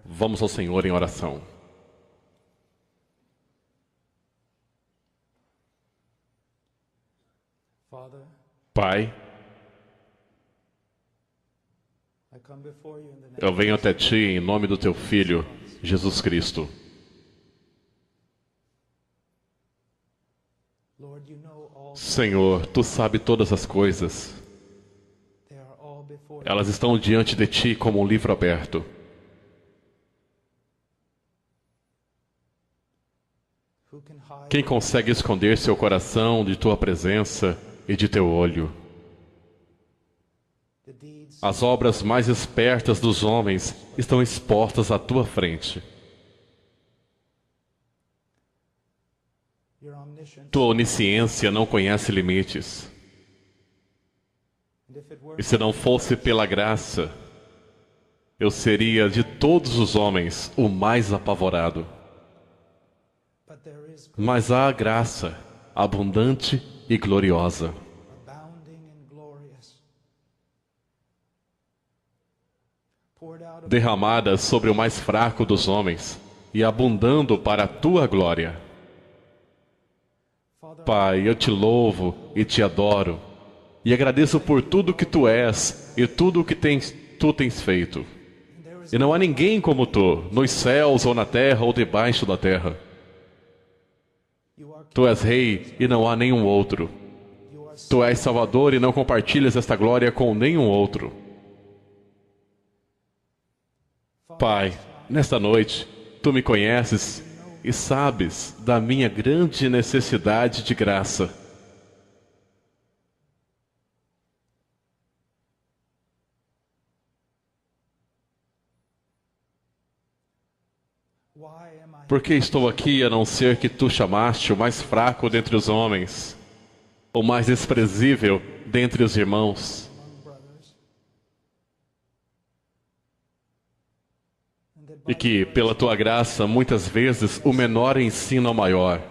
Vamos ao Senhor em oração. Pai, eu venho até Ti em nome do Teu Filho, Jesus Cristo. Senhor, Tu sabe todas as coisas. Elas estão diante de Ti como um livro aberto. Quem consegue esconder seu coração de Tua presença e de Teu olho? As obras mais espertas dos homens estão expostas à Tua frente. Tua onisciência não conhece limites. E se não fosse pela graça, eu seria de todos os homens o mais apavorado. Mas há a graça abundante e gloriosa. Derramada sobre o mais fraco dos homens e abundando para a Tua glória. Pai, eu Te louvo e Te adoro e agradeço por tudo que Tu és e tudo o que Tu tens feito. E não há ninguém como Tu, nos céus ou na terra ou debaixo da terra. Tu és Rei e não há nenhum outro. Tu és Salvador e não compartilhas esta glória com nenhum outro. Pai, nesta noite, Tu me conheces e sabes da minha grande necessidade de graça. Por que estou aqui a não ser que Tu chamaste o mais fraco dentre os homens, o mais desprezível dentre os irmãos? E que, pela Tua graça, muitas vezes o menor ensina ao maior.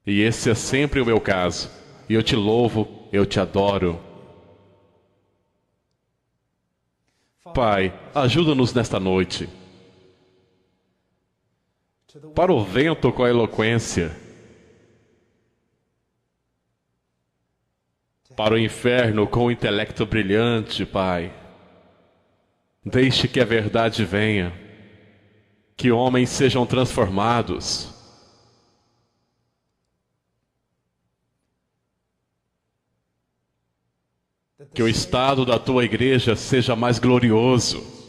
E esse é sempre o meu caso. E eu Te louvo, eu Te adoro. Pai, ajuda-nos nesta noite. Para o vento com a eloquência. Para o inferno com o intelecto brilhante, Pai. Deixe que a verdade venha, que homens sejam transformados. Que o estado da Tua igreja seja mais glorioso.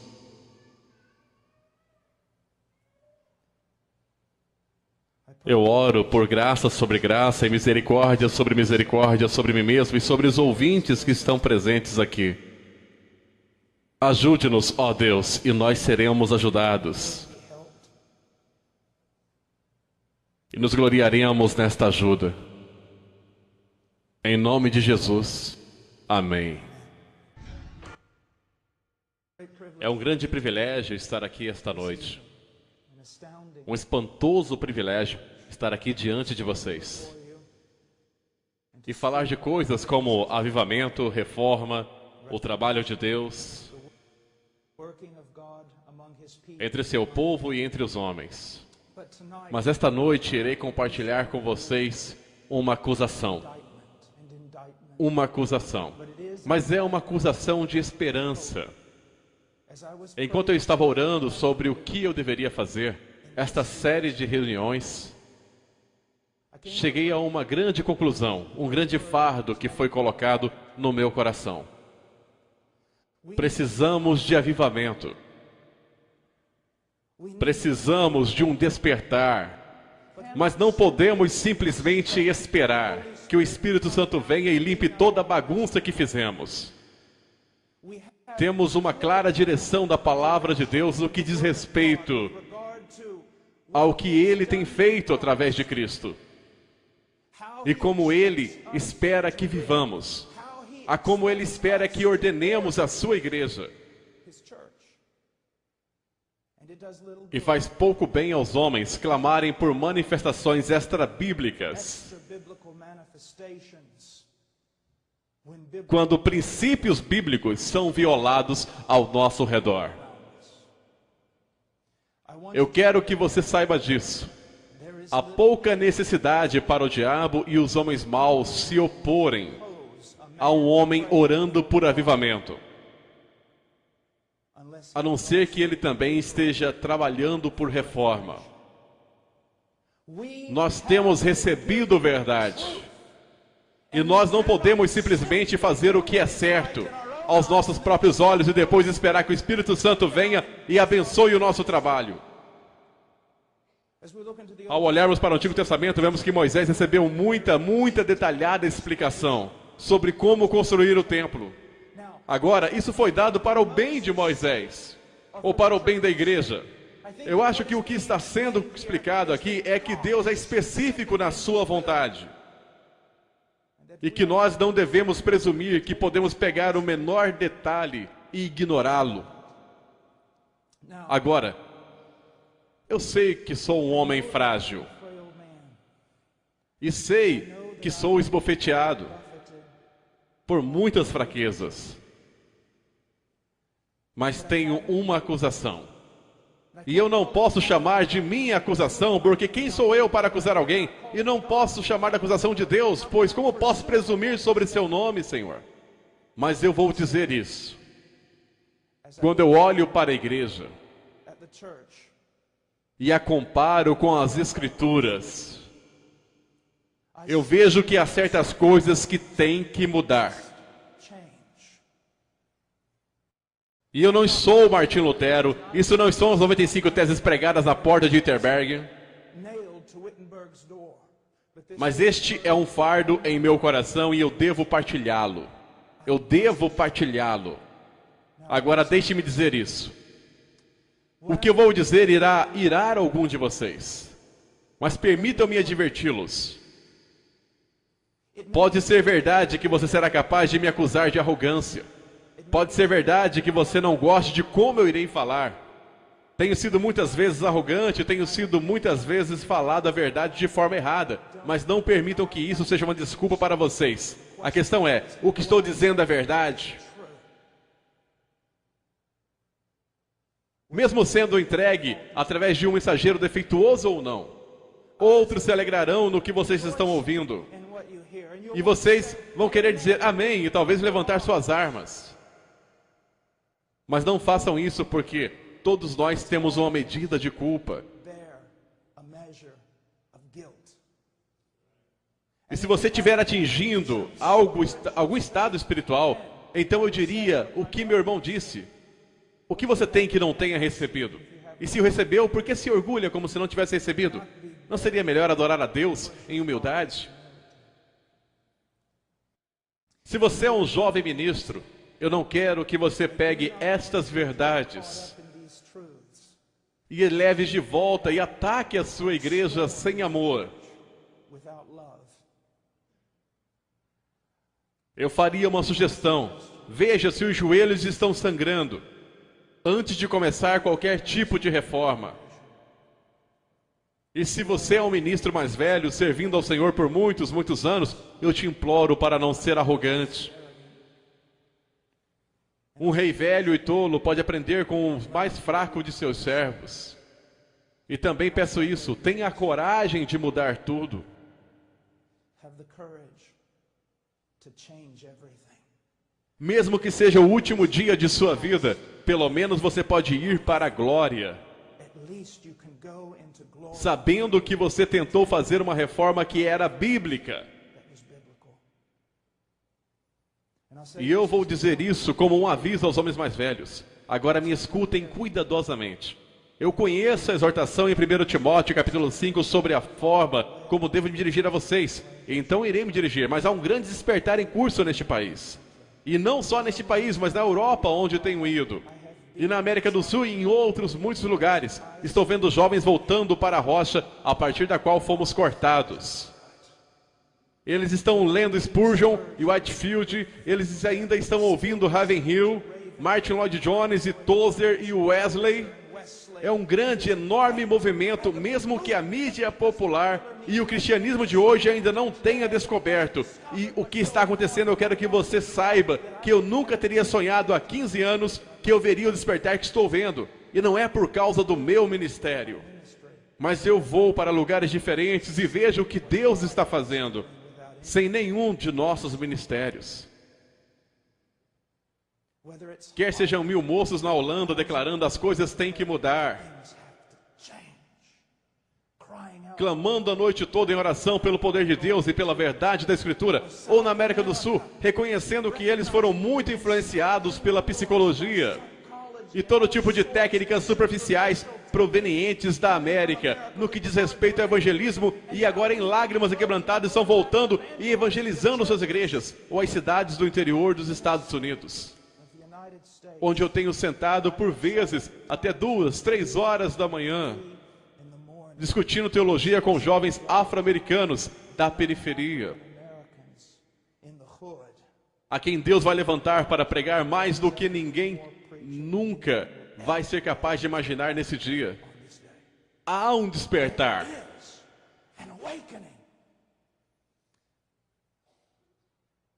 Eu oro por graça sobre graça e misericórdia sobre mim mesmo e sobre os ouvintes que estão presentes aqui. Ajude-nos, ó Deus, e nós seremos ajudados. E nos gloriaremos nesta ajuda. Em nome de Jesus. Amém. É um grande privilégio estar aqui esta noite. Um espantoso privilégio estar aqui diante de vocês. E falar de coisas como avivamento, reforma, o trabalho de Deus entre seu povo e entre os homens. Mas esta noite irei compartilhar com vocês uma acusação. Uma acusação. Mas é uma acusação de esperança. Enquanto eu estava orando sobre o que eu deveria fazer, esta série de reuniões, cheguei a uma grande conclusão, um grande fardo que foi colocado no meu coração. Precisamos de avivamento. Precisamos de um despertar. Mas não podemos simplesmente esperar que o Espírito Santo venha e limpe toda a bagunça que fizemos. Temos uma clara direção da palavra de Deus no que diz respeito ao que Ele tem feito através de Cristo. E como Ele espera que vivamos. A como Ele espera que ordenemos a sua igreja. E faz pouco bem aos homens clamarem por manifestações extra-bíblicas, quando princípios bíblicos são violados ao nosso redor. Eu quero que você saiba disso. Há pouca necessidade para o diabo e os homens maus se oporem a um homem orando por avivamento, a não ser que ele também esteja trabalhando por reforma. Nós temos recebido verdade. E nós não podemos simplesmente fazer o que é certo aos nossos próprios olhos e depois esperar que o Espírito Santo venha e abençoe o nosso trabalho. Ao olharmos para o Antigo Testamento, vemos que Moisés recebeu muita detalhada explicação sobre como construir o templo. Agora, isso foi dado para o bem de Moisés, ou para o bem da igreja. Eu acho que o que está sendo explicado aqui é que Deus é específico na sua vontade. E que nós não devemos presumir que podemos pegar o menor detalhe e ignorá-lo. Agora, eu sei que sou um homem frágil. E sei que sou esbofeteado por muitas fraquezas. Mas tenho uma acusação. E eu não posso chamar de minha acusação, porque quem sou eu para acusar alguém? E não posso chamar de acusação de Deus, pois como posso presumir sobre seu nome, Senhor? Mas eu vou dizer isso. Quando eu olho para a igreja e a comparo com as Escrituras, eu vejo que há certas coisas que têm que mudar. E eu não sou Martim Lutero, isso não são as 95 teses pregadas na porta de Wittenberg. Mas este é um fardo em meu coração e eu devo partilhá-lo. Eu devo partilhá-lo. Agora deixe-me dizer isso. O que eu vou dizer irá irar algum de vocês. Mas permitam-me adverti-los. Pode ser verdade que você será capaz de me acusar de arrogância. Pode ser verdade que você não goste de como eu irei falar. Tenho sido muitas vezes arrogante, tenho sido muitas vezes falado a verdade de forma errada. Mas não permitam que isso seja uma desculpa para vocês. A questão é, o que estou dizendo é verdade? Mesmo sendo entregue através de um mensageiro defeituoso ou não, outros se alegrarão no que vocês estão ouvindo. E vocês vão querer dizer amém e talvez levantar suas armas. Mas não façam isso porque todos nós temos uma medida de culpa. E se você estiver atingindo algum estado espiritual, então eu diria o que meu irmão disse. O que você tem que não tenha recebido? E se o recebeu, por que se orgulha como se não tivesse recebido? Não seria melhor adorar a Deus em humildade? Se você é um jovem ministro, eu não quero que você pegue estas verdades e leve de volta e ataque a sua igreja sem amor. Eu faria uma sugestão. Veja se os joelhos estão sangrando antes de começar qualquer tipo de reforma. E se você é um ministro mais velho, servindo ao Senhor por muitos anos, eu te imploro para não ser arrogante. Um rei velho e tolo pode aprender com o mais fraco de seus servos. E também peço isso, tenha a coragem de mudar tudo. Mesmo que seja o último dia de sua vida, pelo menos você pode ir para a glória. Sabendo que você tentou fazer uma reforma que era bíblica. E eu vou dizer isso como um aviso aos homens mais velhos. Agora me escutem cuidadosamente. Eu conheço a exortação em 1 Timóteo, capítulo 5, sobre a forma como devo me dirigir a vocês. Então irei me dirigir, mas há um grande despertar em curso neste país. E não só neste país, mas na Europa, onde tenho ido. E na América do Sul e em outros muitos lugares. Estou vendo jovens voltando para a rocha, a partir da qual fomos cortados. Eles estão lendo Spurgeon e Whitefield, eles ainda estão ouvindo Ravenhill, Martin Lloyd Jones e Tozer e Wesley. É um grande, enorme movimento, mesmo que a mídia popular e o cristianismo de hoje ainda não tenha descoberto. E o que está acontecendo, eu quero que você saiba que eu nunca teria sonhado há 15 anos que eu veria o despertar que estou vendo. E não é por causa do meu ministério. Mas eu vou para lugares diferentes e vejo o que Deus está fazendo, sem nenhum de nossos ministérios. Quer sejam 1000 moços na Holanda declarando as coisas têm que mudar, clamando a noite toda em oração pelo poder de Deus e pela verdade da Escritura, ou na América do Sul, reconhecendo que eles foram muito influenciados pela psicologia e todo tipo de técnicas superficiais provenientes da América, no que diz respeito ao evangelismo, e agora em lágrimas e quebrantadas estão voltando e evangelizando suas igrejas, ou as cidades do interior dos Estados Unidos, onde eu tenho sentado por vezes até 2, 3 horas da manhã, discutindo teologia com jovens afro-americanos da periferia, a quem Deus vai levantar para pregar mais do que ninguém nunca vai ser capaz de imaginar nesse dia. Há um despertar.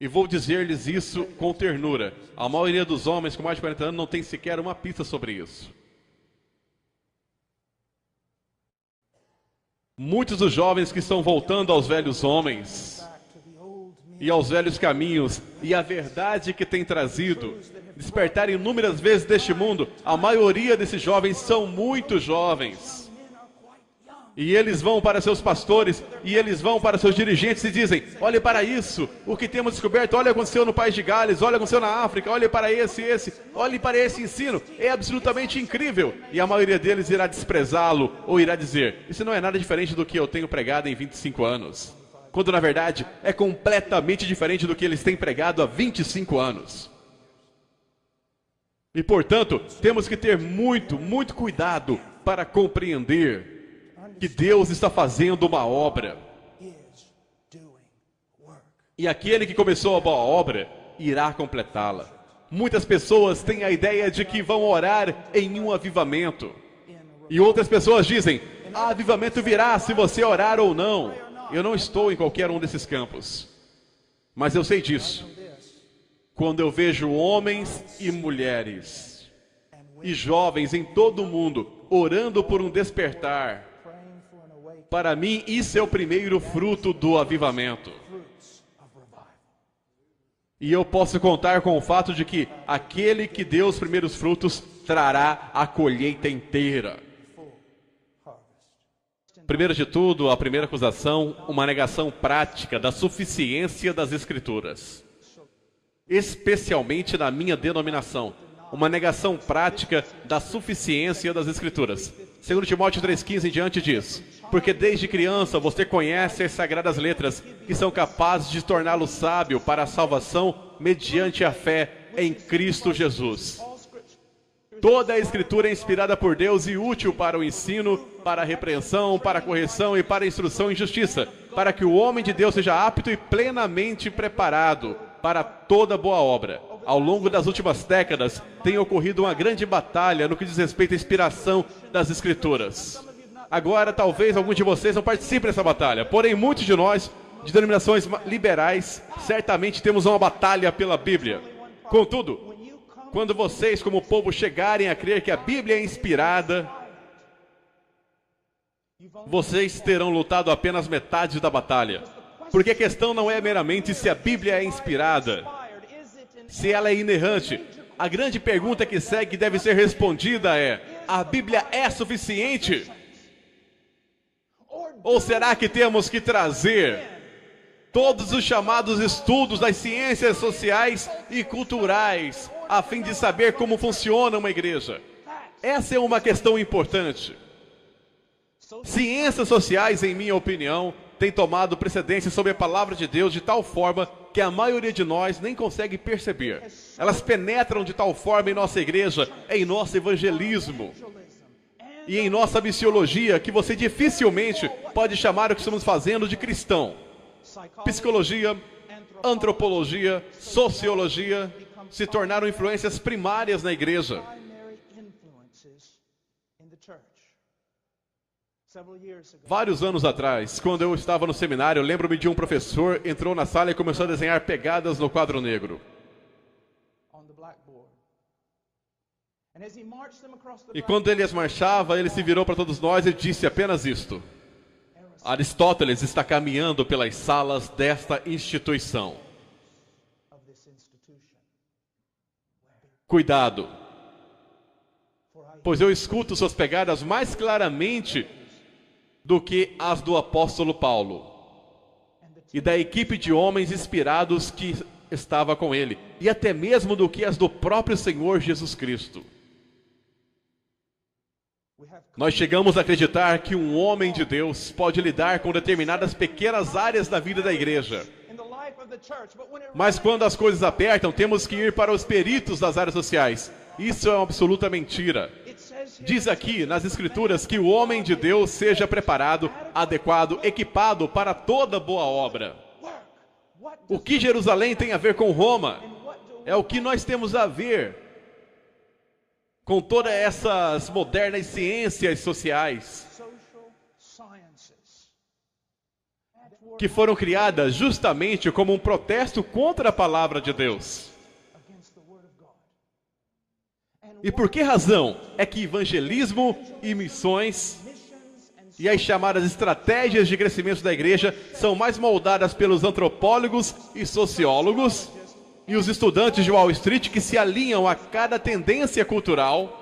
E vou dizer-lhes isso com ternura. A maioria dos homens com mais de 40 anos não tem sequer uma pista sobre isso. Muitos dos jovens que estão voltando aos velhos homens e aos velhos caminhos e a verdade que tem trazido despertar inúmeras vezes deste mundo, a maioria desses jovens são muito jovens. E eles vão para seus pastores, e eles vão para seus dirigentes e dizem: olhe para isso, o que temos descoberto, olha o que aconteceu no país de Gales, olha o que aconteceu na África, olhe para olhe para esse ensino, é absolutamente incrível. E a maioria deles irá desprezá-lo, ou irá dizer: isso não é nada diferente do que eu tenho pregado em 25 anos. Quando na verdade é completamente diferente do que eles têm pregado há 25 anos. E portanto, temos que ter muito, muito cuidado para compreender que Deus está fazendo uma obra. E aquele que começou a boa obra irá completá-la. Muitas pessoas têm a ideia de que vão orar em um avivamento. E outras pessoas dizem: avivamento virá se você orar ou não. Eu não estou em qualquer um desses campos. Mas eu sei disso. Quando eu vejo homens e mulheres e jovens em todo o mundo orando por um despertar, para mim isso é o primeiro fruto do avivamento. E eu posso contar com o fato de que aquele que deu os primeiros frutos trará a colheita inteira. Primeiro de tudo, a primeira acusação, uma negação prática da suficiência das Escrituras. Especialmente na minha denominação, uma negação prática da suficiência das Escrituras. 2 Timóteo 3,15 em diante diz: porque desde criança você conhece as sagradas letras, que são capazes de torná-lo sábio para a salvação mediante a fé em Cristo Jesus. Toda a Escritura é inspirada por Deus e útil para o ensino, para a repreensão, para a correção e para a instrução em justiça, para que o homem de Deus seja apto e plenamente preparado para toda boa obra. Ao longo das últimas décadas, tem ocorrido uma grande batalha no que diz respeito à inspiração das Escrituras. Agora, talvez alguns de vocês não participem dessa batalha, porém, muitos de nós, de denominações liberais, certamente temos uma batalha pela Bíblia. Contudo, quando vocês, como povo, chegarem a crer que a Bíblia é inspirada, vocês terão lutado apenas metade da batalha. Porque a questão não é meramente se a Bíblia é inspirada, se ela é inerrante. A grande pergunta que segue deve ser respondida é: a Bíblia é suficiente? Ou será que temos que trazer todos os chamados estudos das ciências sociais e culturais a fim de saber como funciona uma igreja? Essa é uma questão importante. Ciências sociais, em minha opinião, têm tomado precedência sobre a palavra de Deus de tal forma que a maioria de nós nem consegue perceber. Elas penetram de tal forma em nossa igreja, em nosso evangelismo e em nossa missiologia, que você dificilmente pode chamar o que estamos fazendo de cristão. Psicologia, antropologia, sociologia se tornaram influências primárias na igreja. Vários anos atrás, quando eu estava no seminário, eu lembro-me de um professor entrou na sala e começou a desenhar pegadas no quadro negro. E quando ele as marchava, ele se virou para todos nós e disse apenas isto: Aristóteles está caminhando pelas salas desta instituição. Cuidado, pois eu escuto suas pegadas mais claramente do que as do apóstolo Paulo e da equipe de homens inspirados que estava com ele, e até mesmo do que as do próprio Senhor Jesus Cristo. Nós chegamos a acreditar que um homem de Deus pode lidar com determinadas pequenas áreas da vida da igreja. Mas quando as coisas apertam, temos que ir para os peritos das áreas sociais. Isso é uma absoluta mentira. Diz aqui nas Escrituras que o homem de Deus seja preparado, adequado, equipado para toda boa obra. O que Jerusalém tem a ver com Roma? É o que nós temos a ver com todas essas modernas ciências sociais que foram criadas justamente como um protesto contra a palavra de Deus. E por que razão é que evangelismo e missões e as chamadas estratégias de crescimento da igreja são mais moldadas pelos antropólogos e sociólogos e os estudantes de Wall Street que se alinham a cada tendência cultural?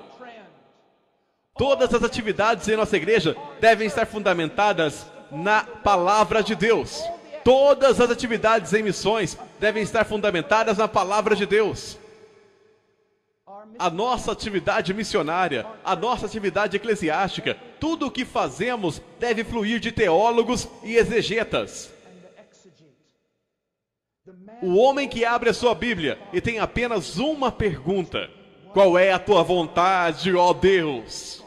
Todas as atividades em nossa igreja devem estar fundamentadas na palavra de Deus. Todas as atividades em missões devem estar fundamentadas na palavra de Deus. A nossa atividade missionária, a nossa atividade eclesiástica, tudo o que fazemos deve fluir de teólogos e exegetas. O homem que abre a sua Bíblia e tem apenas uma pergunta: qual é a tua vontade, ó Deus?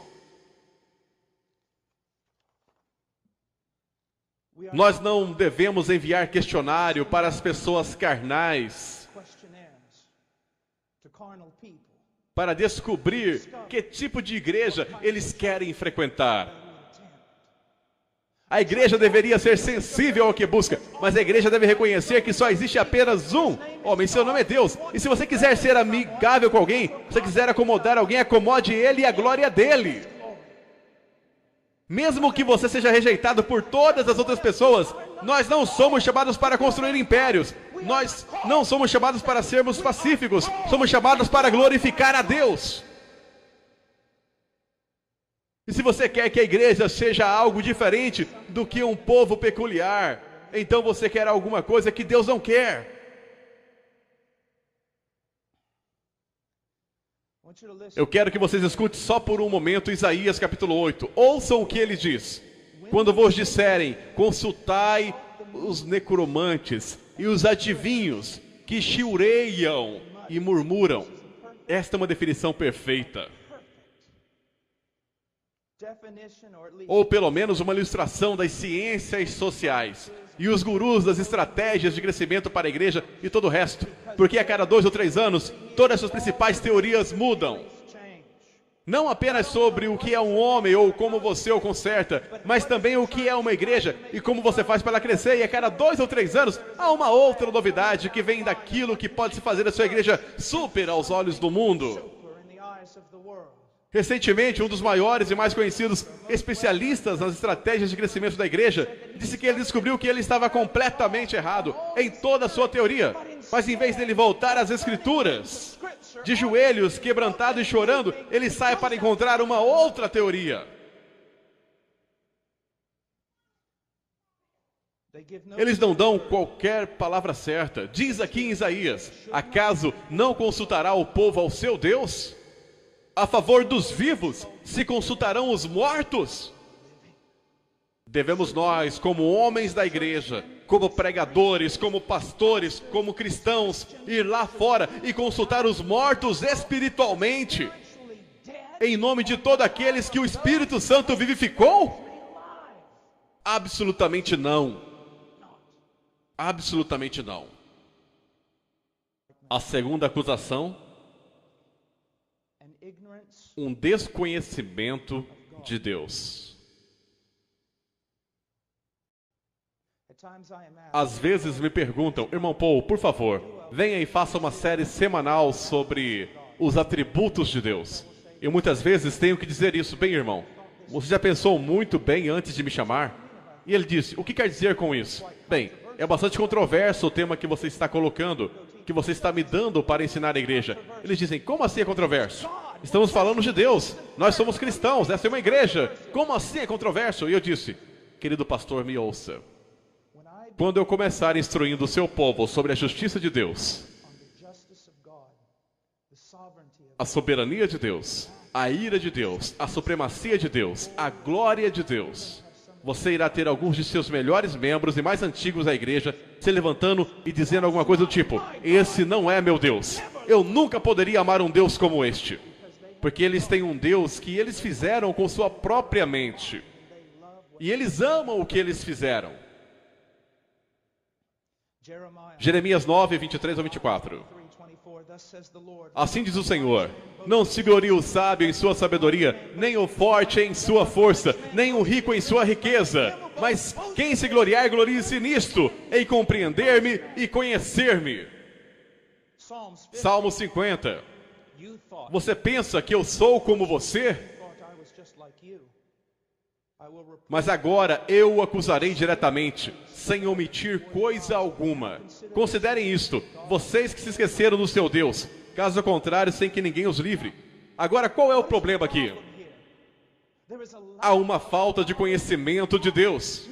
Nós não devemos enviar questionário para as pessoas carnais para descobrir que tipo de igreja eles querem frequentar. A igreja deveria ser sensível ao que busca, mas a igreja deve reconhecer que só existe apenas um homem, seu nome é Deus. E se você quiser ser amigável com alguém, se você quiser acomodar alguém, acomode ele e a glória dele. Mesmo que você seja rejeitado por todas as outras pessoas, nós não somos chamados para construir impérios. Nós não somos chamados para sermos pacíficos. Somos chamados para glorificar a Deus. E se você quer que a igreja seja algo diferente do que um povo peculiar, então você quer alguma coisa que Deus não quer. Eu quero que vocês escutem só por um momento Isaías capítulo 8. Ouçam o que ele diz. Quando vos disserem, consultai os necromantes e os adivinhos que chiureiam e murmuram. Esta é uma definição perfeita. Ou pelo menos uma ilustração das ciências sociais e os gurus das estratégias de crescimento para a igreja e todo o resto, porque a cada 2 ou 3 anos todas as suas principais teorias mudam. Não apenas sobre o que é um homem ou como você o conserta, mas também o que é uma igreja e como você faz para ela crescer. E a cada 2 ou 3 anos há uma outra novidade que vem daquilo que pode se fazer a sua igreja super aos olhos do mundo. Recentemente, um dos maiores e mais conhecidos especialistas nas estratégias de crescimento da igreja disse que ele descobriu que ele estava completamente errado em toda a sua teoria. Mas em vez dele voltar às escrituras, de joelhos, quebrantado e chorando, ele sai para encontrar uma outra teoria. Eles não dão qualquer palavra certa. Diz aqui em Isaías: acaso não consultará o povo ao seu Deus? A favor dos vivos se consultarão os mortos? Devemos nós, como homens da igreja, como pregadores, como pastores, como cristãos, ir lá fora e consultar os mortos espiritualmente, em nome de todos aqueles que o Espírito Santo vivificou? Absolutamente não. Absolutamente não. A segunda acusação: um desconhecimento de Deus. Às vezes me perguntam: irmão Paul, por favor, venha e faça uma série semanal sobre os atributos de Deus. Eu muitas vezes tenho que dizer isso. Bem, irmão, você já pensou muito bem antes de me chamar? E ele disse, o que quer dizer com isso? Bem, é bastante controverso o tema que você está colocando, que você está me dando para ensinar a igreja. Eles dizem, como assim é controverso? Estamos falando de Deus, nós somos cristãos, essa é uma igreja. Como assim é controverso? E eu disse, querido pastor, me ouça. Quando eu começar instruindo o seu povo sobre a justiça de Deus, a soberania de Deus, a ira de Deus, a supremacia de Deus, a glória de Deus, você irá ter alguns de seus melhores membros e mais antigos da igreja se levantando e dizendo alguma coisa do tipo, esse não é meu Deus, eu nunca poderia amar um Deus como este, porque eles têm um Deus que eles fizeram com sua própria mente, e eles amam o que eles fizeram. Jeremias 9, 23 ao 24. Assim diz o Senhor, não se glorie o sábio em sua sabedoria, nem o forte em sua força, nem o rico em sua riqueza. Mas quem se gloriar, glorie-se nisto, em compreender-me e conhecer-me. Salmo 50. Você pensa que eu sou como você? Mas agora eu o acusarei diretamente, sem omitir coisa alguma. Considerem isto, vocês que se esqueceram do seu Deus, caso contrário, sem que ninguém os livre. Agora, qual é o problema aqui? Há uma falta de conhecimento de Deus.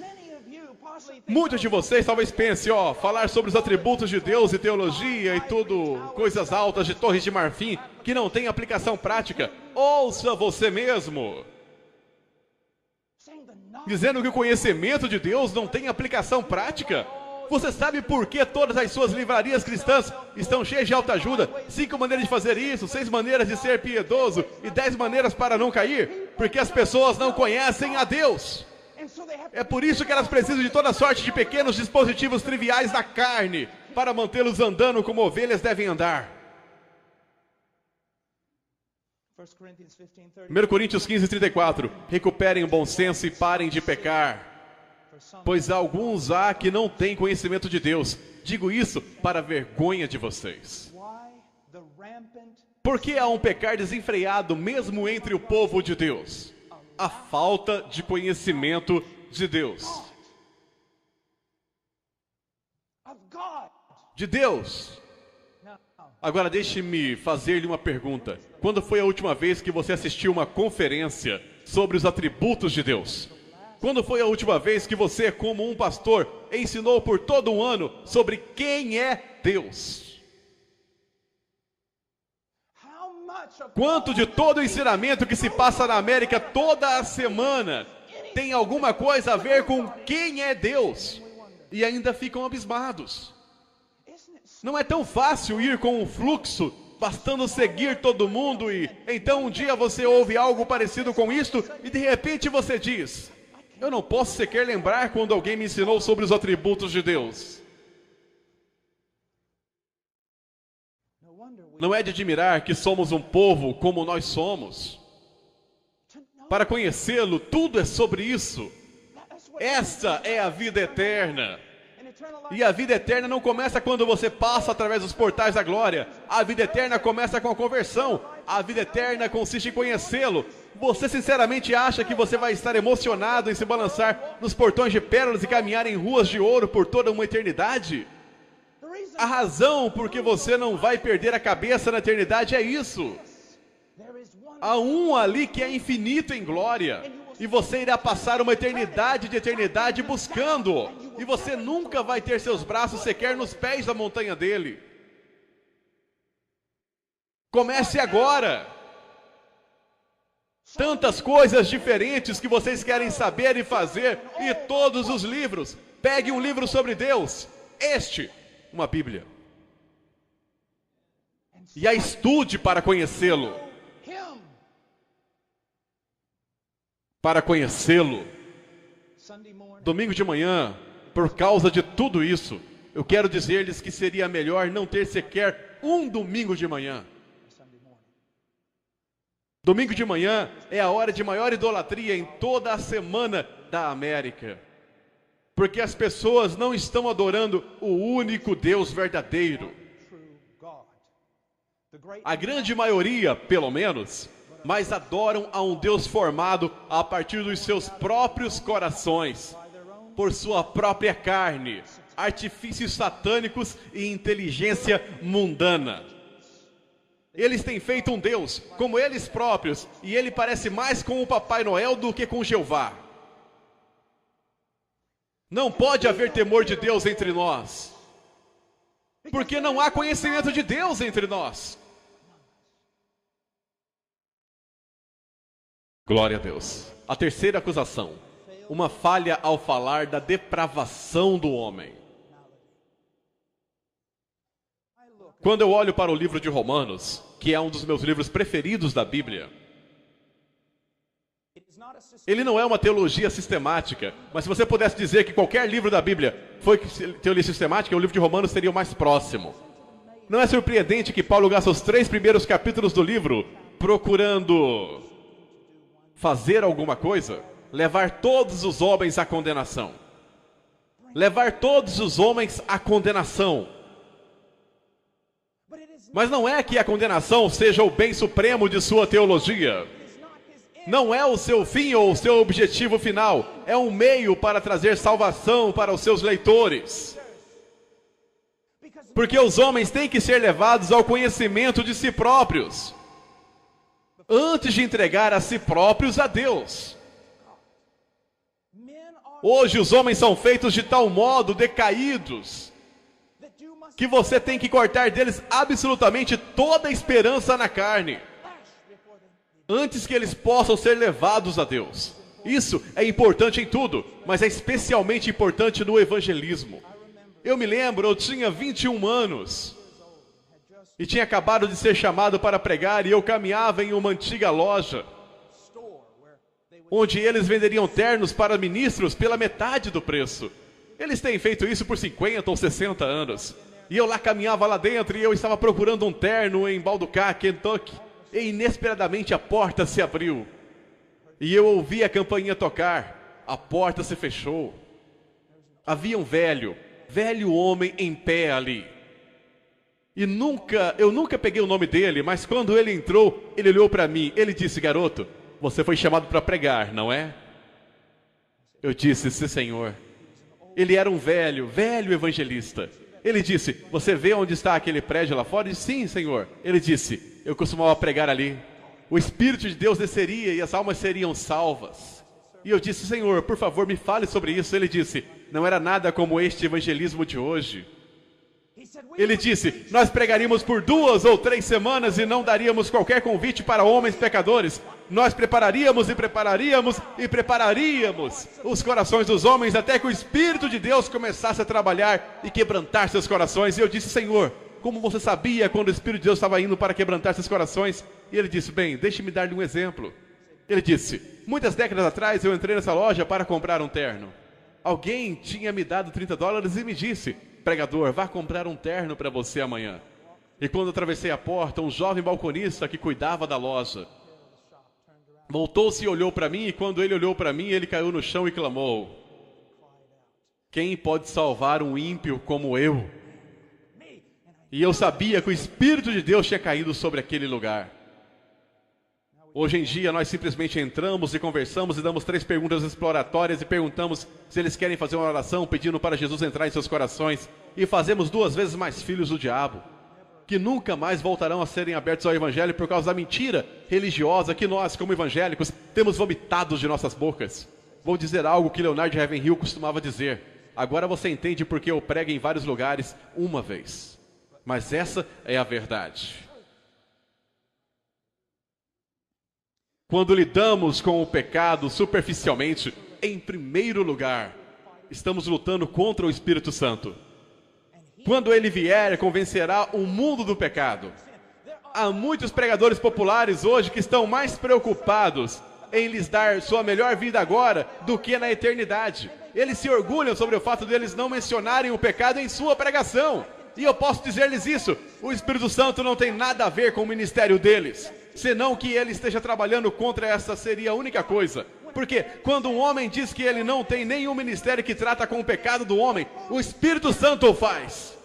Muitos de vocês talvez pensem, falar sobre os atributos de Deus e teologia e tudo, coisas altas de torres de marfim, que não tem aplicação prática. Ouça você mesmo. Dizendo que o conhecimento de Deus não tem aplicação prática. Você sabe por que todas as suas livrarias cristãs estão cheias de autoajuda? 5 maneiras de fazer isso, 6 maneiras de ser piedoso e 10 maneiras para não cair? Porque as pessoas não conhecem a Deus. É por isso que elas precisam de toda sorte de pequenos dispositivos triviais da carne para mantê-los andando como ovelhas devem andar. 1 Coríntios 15, 34. Recuperem o bom senso e parem de pecar. Pois alguns há que não têm conhecimento de Deus. Digo isso para a vergonha de vocês. Por que há um pecar desenfreado mesmo entre o povo de Deus? A falta de conhecimento de Deus. De Deus. Agora deixe-me fazer-lhe uma pergunta. Quando foi a última vez que você assistiu uma conferência sobre os atributos de Deus? Quando foi a última vez que você, como um pastor, ensinou por todo um ano sobre quem é Deus? Quanto de todo o ensinamento que se passa na América toda a semana tem alguma coisa a ver com quem é Deus? E ainda ficam abismados. Não é tão fácil ir com um fluxo, bastando seguir todo mundo e então um dia você ouve algo parecido com isto e de repente você diz, eu não posso sequer lembrar quando alguém me ensinou sobre os atributos de Deus. Não é de admirar que somos um povo como nós somos. Para conhecê-lo, tudo é sobre isso. Esta é a vida eterna. E a vida eterna não começa quando você passa através dos portais da glória. A vida eterna começa com a conversão. A vida eterna consiste em conhecê-lo. Você sinceramente acha que você vai estar emocionado em se balançar nos portões de pérolas e caminhar em ruas de ouro por toda uma eternidade? A razão por que você não vai perder a cabeça na eternidade é isso. Há um ali que é infinito em glória. E você irá passar uma eternidade de eternidade buscando-o. E você nunca vai ter seus braços sequer nos pés da montanha dele. Comece agora. Tantas coisas diferentes que vocês querem saber e fazer. E todos os livros. Pegue um livro sobre Deus. Uma Bíblia. E a estude para conhecê-lo. Para conhecê-lo. Domingo de manhã, por causa de tudo isso, eu quero dizer-lhes que seria melhor não ter sequer um domingo de manhã. Domingo de manhã é a hora de maior idolatria em toda a semana da América. Porque as pessoas não estão adorando o único Deus verdadeiro. A grande maioria, pelo menos, mas adoram a um Deus formado a partir dos seus próprios corações, por sua própria carne, artifícios satânicos e inteligência mundana. Eles têm feito um Deus como eles próprios, e ele parece mais com o Papai Noel do que com Jeová. Não pode haver temor de Deus entre nós, porque não há conhecimento de Deus entre nós. Glória a Deus. A terceira acusação, uma falha ao falar da depravação do homem. Quando eu olho para o livro de Romanos, que é um dos meus livros preferidos da Bíblia, ele não é uma teologia sistemática, mas se você pudesse dizer que qualquer livro da Bíblia foi teologia sistemática, o livro de Romanos seria o mais próximo. Não é surpreendente que Paulo gasta os 3 primeiros capítulos do livro procurando fazer alguma coisa? Levar todos os homens à condenação. Levar todos os homens à condenação. Mas não é que a condenação seja o bem supremo de sua teologia. Não é o seu fim ou o seu objetivo final. É um meio para trazer salvação para os seus leitores. Porque os homens têm que ser levados ao conhecimento de si próprios, antes de entregar a si próprios a Deus. Hoje os homens são feitos de tal modo decaídos, que você tem que cortar deles absolutamente toda a esperança na carne, antes que eles possam ser levados a Deus. Isso é importante em tudo, mas é especialmente importante no evangelismo. Eu me lembro, eu tinha 21 anos, e tinha acabado de ser chamado para pregar, e eu caminhava em uma antiga loja, onde eles venderiam ternos para ministros pela metade do preço. Eles têm feito isso por 50 ou 60 anos. E eu lá caminhava lá dentro, e eu estava procurando um terno em Balducá, Kentucky, e inesperadamente a porta se abriu. E eu ouvi a campainha tocar, a porta se fechou. Havia um velho homem em pé ali. E eu nunca peguei o nome dele, mas quando ele entrou, ele olhou para mim, ele disse: garoto, você foi chamado para pregar, não é? Eu disse: sim, senhor. Ele era um velho evangelista. Ele disse: você vê onde está aquele prédio lá fora? Eu disse: sim, senhor. Ele disse: eu costumava pregar ali. O Espírito de Deus desceria e as almas seriam salvas. E eu disse: senhor, por favor, me fale sobre isso. Ele disse: não era nada como este evangelismo de hoje. Ele disse: nós pregaríamos por 2 ou 3 semanas e não daríamos qualquer convite para homens pecadores. Nós prepararíamos e prepararíamos e prepararíamos os corações dos homens até que o Espírito de Deus começasse a trabalhar e quebrantar seus corações. E eu disse: senhor, como você sabia quando o Espírito de Deus estava indo para quebrantar seus corações? E ele disse: bem, deixe-me dar-lhe um exemplo. Ele disse: muitas décadas atrás eu entrei nessa loja para comprar um terno. Alguém tinha me dado $30 e me disse: pregador, vá comprar um terno para você amanhã. E quando atravessei a porta, um jovem balconista que cuidava da loja voltou-se e olhou para mim, e quando ele olhou para mim, ele caiu no chão e clamou: quem pode salvar um ímpio como eu? E eu sabia que o Espírito de Deus tinha caído sobre aquele lugar. Hoje em dia nós simplesmente entramos e conversamos e damos 3 perguntas exploratórias e perguntamos se eles querem fazer uma oração pedindo para Jesus entrar em seus corações, e fazemos 2 vezes mais filhos do diabo, que nunca mais voltarão a serem abertos ao Evangelho por causa da mentira religiosa que nós, como evangélicos, temos vomitado de nossas bocas. Vou dizer algo que Leonard Ravenhill costumava dizer: agora você entende porque eu prego em vários lugares uma vez, mas essa é a verdade. Quando lidamos com o pecado superficialmente, em primeiro lugar, estamos lutando contra o Espírito Santo. Quando ele vier, convencerá o mundo do pecado. Há muitos pregadores populares hoje que estão mais preocupados em lhes dar sua melhor vida agora do que na eternidade. Eles se orgulham sobre o fato de eles não mencionarem o pecado em sua pregação. E eu posso dizer-lhes isso: o Espírito Santo não tem nada a ver com o ministério deles, senão que ele esteja trabalhando contra essa seria a única coisa. Porque quando um homem diz que ele não tem nenhum ministério que trata com o pecado do homem, o Espírito Santo o faz.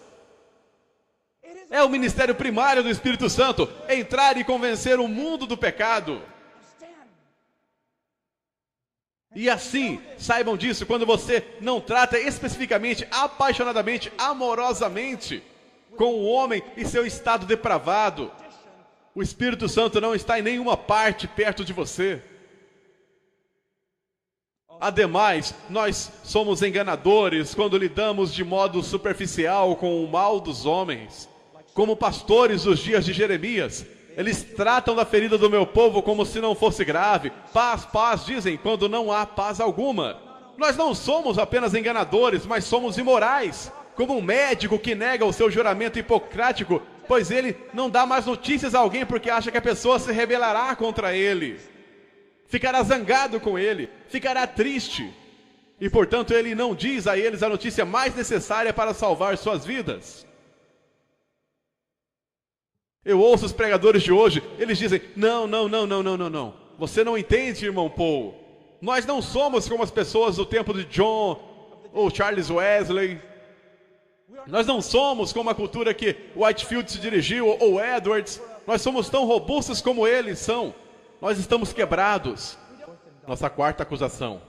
É o ministério primário do Espírito Santo, entrar e convencer o mundo do pecado. E assim, saibam disso, quando você não trata especificamente, apaixonadamente, amorosamente com o homem e seu estado depravado, o Espírito Santo não está em nenhuma parte perto de você. Ademais, nós somos enganadores quando lidamos de modo superficial com o mal dos homens. Como pastores dos dias de Jeremias, eles tratam da ferida do meu povo como se não fosse grave. Paz, paz, dizem, quando não há paz alguma. Nós não somos apenas enganadores, mas somos imorais. Como um médico que nega o seu juramento hipocrático, pois ele não dá mais notícias a alguém porque acha que a pessoa se rebelará contra ele. Ficará zangado com ele, ficará triste. E, portanto, ele não diz a eles a notícia mais necessária para salvar suas vidas. Eu ouço os pregadores de hoje, eles dizem, não. Você não entende, irmão Paul. Nós não somos como as pessoas do tempo de John ou Charles Wesley. Nós não somos como a cultura que Whitefield se dirigiu ou Edwards. Nós somos tão robustos como eles são. Nós estamos quebrados. Nossa quarta acusação.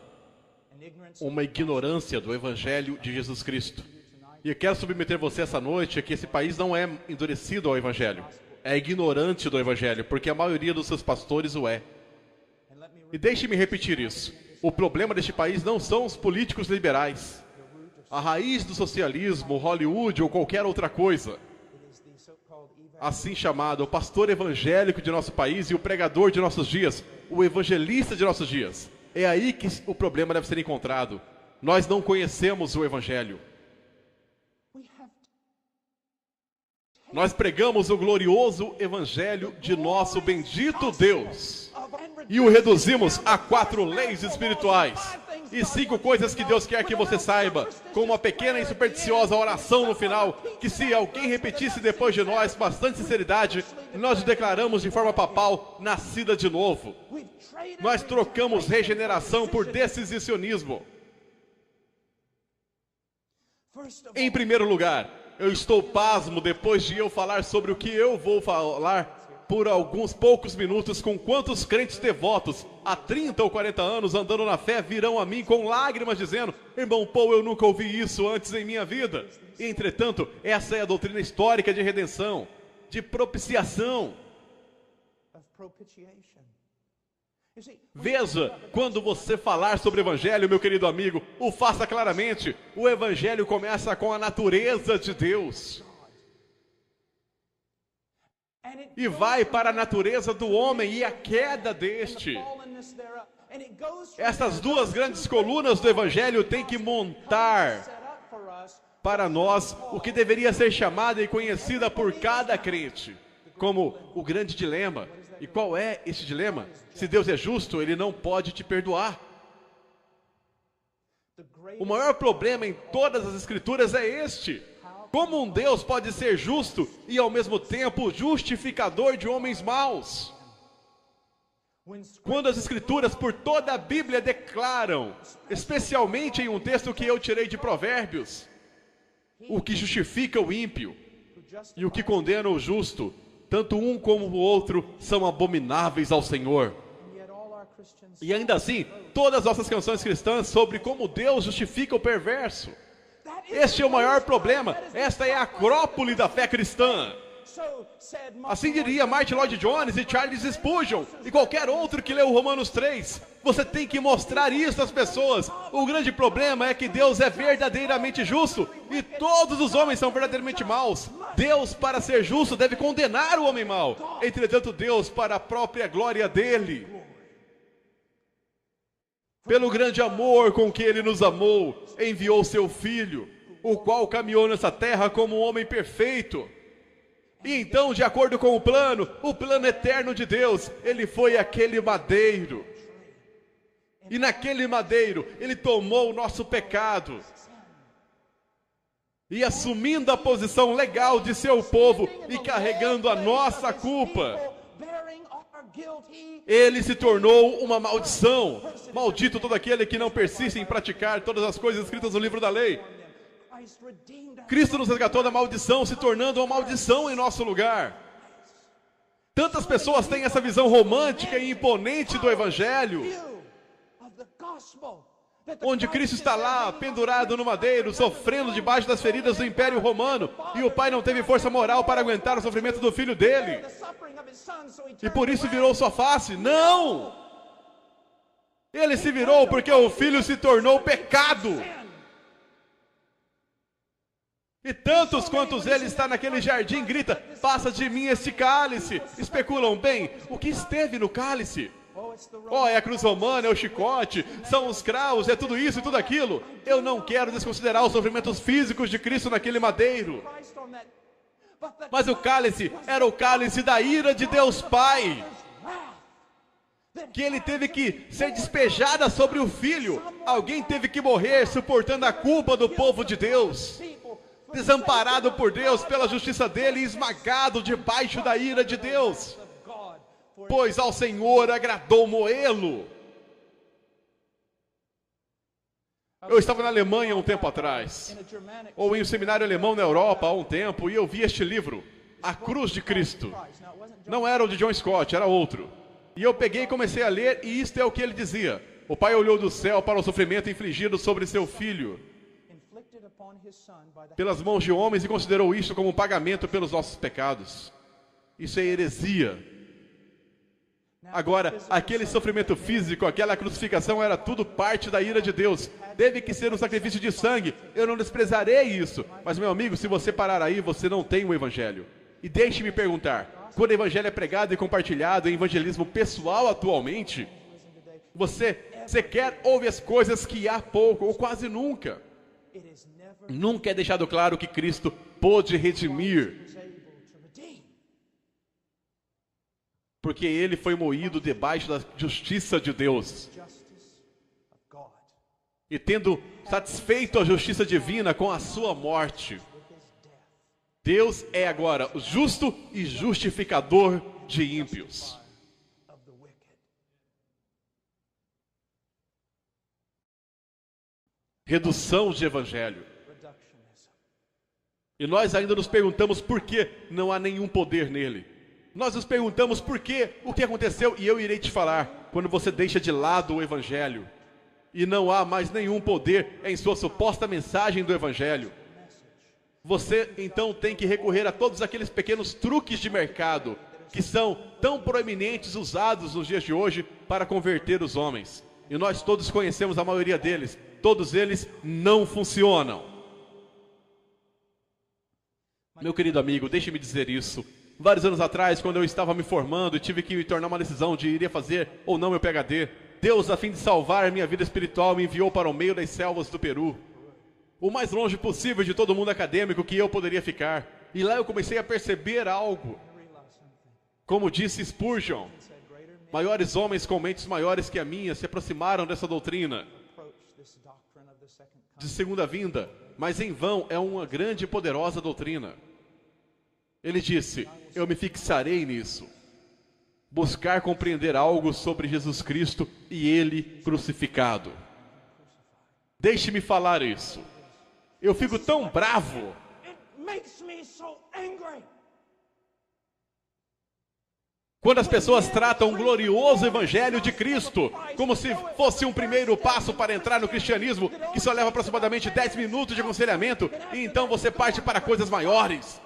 Uma ignorância do Evangelho de Jesus Cristo. E eu quero submeter você essa noite a que esse país não é endurecido ao Evangelho. É ignorante do Evangelho, porque a maioria dos seus pastores o é. E deixe-me repetir isso. O problema deste país não são os políticos liberais. A raiz do socialismo, Hollywood ou qualquer outra coisa. Assim chamado, o pastor evangélico de nosso país e o pregador de nossos dias, o evangelista de nossos dias. É aí que o problema deve ser encontrado. Nós não conhecemos o Evangelho. Nós pregamos o glorioso Evangelho de nosso bendito Deus e o reduzimos a 4 leis espirituais e 5 coisas que Deus quer que você saiba, com uma pequena e supersticiosa oração no final, que se alguém repetisse depois de nós, com bastante sinceridade, nós declaramos de forma papal, nascida de novo. Nós trocamos regeneração por decisionismo. Em primeiro lugar, eu estou pasmo depois de eu falar sobre o que eu vou falar por alguns poucos minutos com quantos crentes devotos há 30 ou 40 anos andando na fé virão a mim com lágrimas dizendo, irmão Paul, eu nunca ouvi isso antes em minha vida. E, entretanto, essa é a doutrina histórica de redenção, de propiciação. Veja, quando você falar sobre o Evangelho, meu querido amigo, o faça claramente. O Evangelho começa com a natureza de Deus. E vai para a natureza do homem e a queda deste. Essas 2 grandes colunas do Evangelho têm que montar para nós o que deveria ser chamada e conhecida por cada crente como o grande dilema. E qual é esse dilema? Se Deus é justo, Ele não pode te perdoar. O maior problema em todas as Escrituras é este. Como um Deus pode ser justo e ao mesmo tempo justificador de homens maus? Quando as Escrituras por toda a Bíblia declaram, especialmente em um texto que eu tirei de Provérbios, o que justifica o ímpio e o que condena o justo, tanto um como o outro são abomináveis ao Senhor. E ainda assim, todas as nossas canções cristãs sobre como Deus justifica o perverso. Este é o maior problema. Esta é a acrópole da fé cristã. Assim diria Martin Lloyd Jones e Charles Spurgeon e qualquer outro que leu Romanos 3. Você tem que mostrar isso às pessoas. O grande problema é que Deus é verdadeiramente justo e todos os homens são verdadeiramente maus. Deus, para ser justo, deve condenar o homem mau. Entretanto, Deus, para a própria glória dele, pelo grande amor com que Ele nos amou, enviou seu Filho, o qual caminhou nessa terra como um homem perfeito. E então, de acordo com o plano eterno de Deus, Ele foi aquele madeiro. E naquele madeiro, Ele tomou o nosso pecado. E assumindo a posição legal de seu povo e carregando a nossa culpa, Ele se tornou uma maldição. Maldito todo aquele que não persiste em praticar todas as coisas escritas no livro da lei. Cristo nos resgatou da maldição, se tornando uma maldição em nosso lugar. Tantas pessoas têm essa visão romântica e imponente do Evangelho. onde Cristo está lá, pendurado no madeiro, sofrendo debaixo das feridas do Império Romano, e o pai não teve força moral para aguentar o sofrimento do filho dele, e por isso virou sua face. Não! Ele se virou porque o filho se tornou pecado. E tantos quantos ele está naquele jardim, grita: passa de mim este cálice. Especulam, bem, o que esteve no cálice? Oh, é a cruz romana, é o chicote, são os cravos, é tudo isso e tudo aquilo. Eu não quero desconsiderar os sofrimentos físicos de Cristo naquele madeiro. Mas o cálice era o cálice da ira de Deus Pai, que ele teve que ser despejada sobre o filho. Alguém teve que morrer suportando a culpa do povo de Deus, desamparado por Deus pela justiça dele e esmagado debaixo da ira de Deus. Pois ao Senhor agradou moê-lo. Eu estava na Alemanha um tempo atrás, ou em um seminário alemão na Europa há um tempo, e eu vi este livro, A Cruz de Cristo. Não era o de John Scott, era outro. E eu peguei e comecei a ler, e isto é o que ele dizia: o pai olhou do céu para o sofrimento infligido sobre seu filho pelas mãos de homens e considerou isto como um pagamento pelos nossos pecados. Isso é heresia. Agora, aquele sofrimento físico, aquela crucificação era tudo parte da ira de Deus. Teve que ser um sacrifício de sangue. Eu não desprezarei isso. Mas, meu amigo, se você parar aí, você não tem o evangelho. E deixe-me perguntar, quando o evangelho é pregado e compartilhado em evangelismo pessoal atualmente, você sequer ouve as coisas que há pouco ou quase nunca. Nunca é deixado claro que Cristo pôde redimir, porque ele foi moído debaixo da justiça de Deus. E tendo satisfeito a justiça divina com a sua morte, Deus é agora o justo e justificador de ímpios. Redução de evangelho. E nós ainda nos perguntamos por que não há nenhum poder nele. Nós nos perguntamos por quê, o que aconteceu, e eu irei te falar, quando você deixa de lado o evangelho, e não há mais nenhum poder em sua suposta mensagem do evangelho, você então tem que recorrer a todos aqueles pequenos truques de mercado, que são tão proeminentes usados nos dias de hoje para converter os homens. E nós todos conhecemos a maioria deles, todos eles não funcionam. Meu querido amigo, deixe-me dizer isso. Vários anos atrás, quando eu estava me formando e tive que me tornar uma decisão de iria fazer ou não meu PhD, Deus, a fim de salvar a minha vida espiritual, me enviou para o meio das selvas do Peru, o mais longe possível de todo o mundo acadêmico que eu poderia ficar. E lá eu comecei a perceber algo. Como disse Spurgeon, maiores homens com mentes maiores que a minha se aproximaram dessa doutrina de segunda vinda, mas em vão, é uma grande e poderosa doutrina. Ele disse: eu me fixarei nisso. Buscar compreender algo sobre Jesus Cristo e Ele crucificado. Deixe-me falar isso. Eu fico tão bravo. Quando as pessoas tratam o glorioso Evangelho de Cristo como se fosse um primeiro passo para entrar no cristianismo, que só leva aproximadamente 10 minutos de aconselhamento, e então você parte para coisas maiores.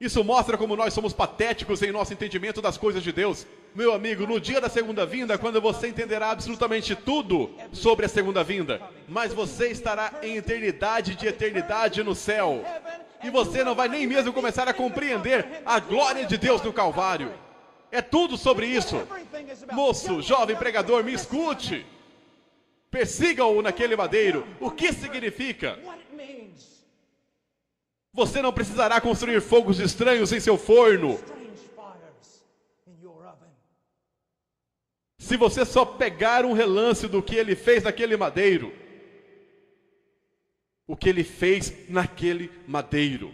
Isso mostra como nós somos patéticos em nosso entendimento das coisas de Deus. Meu amigo, no dia da segunda vinda, quando você entenderá absolutamente tudo sobre a segunda vinda, mas você estará em eternidade de eternidade no céu. E você não vai nem mesmo começar a compreender a glória de Deus no Calvário. É tudo sobre isso. Moço, jovem pregador, me escute. Persiga-o naquele madeiro. O que significa? Você não precisará construir fogos estranhos em seu forno. Se você só pegar um relance do que ele fez naquele madeiro. O que ele fez naquele madeiro.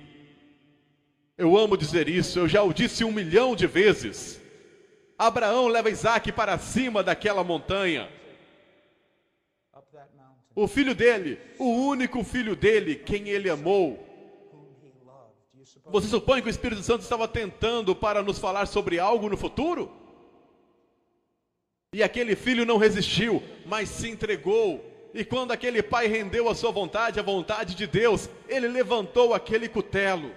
Eu amo dizer isso, eu já o disse 1 milhão de vezes. Abraão leva Isaac para cima daquela montanha. O filho dele, o único filho dele, quem ele amou. Você supõe que o Espírito Santo estava tentando para nos falar sobre algo no futuro? E aquele filho não resistiu, mas se entregou. E quando aquele pai rendeu a sua vontade, a vontade de Deus, ele levantou aquele cutelo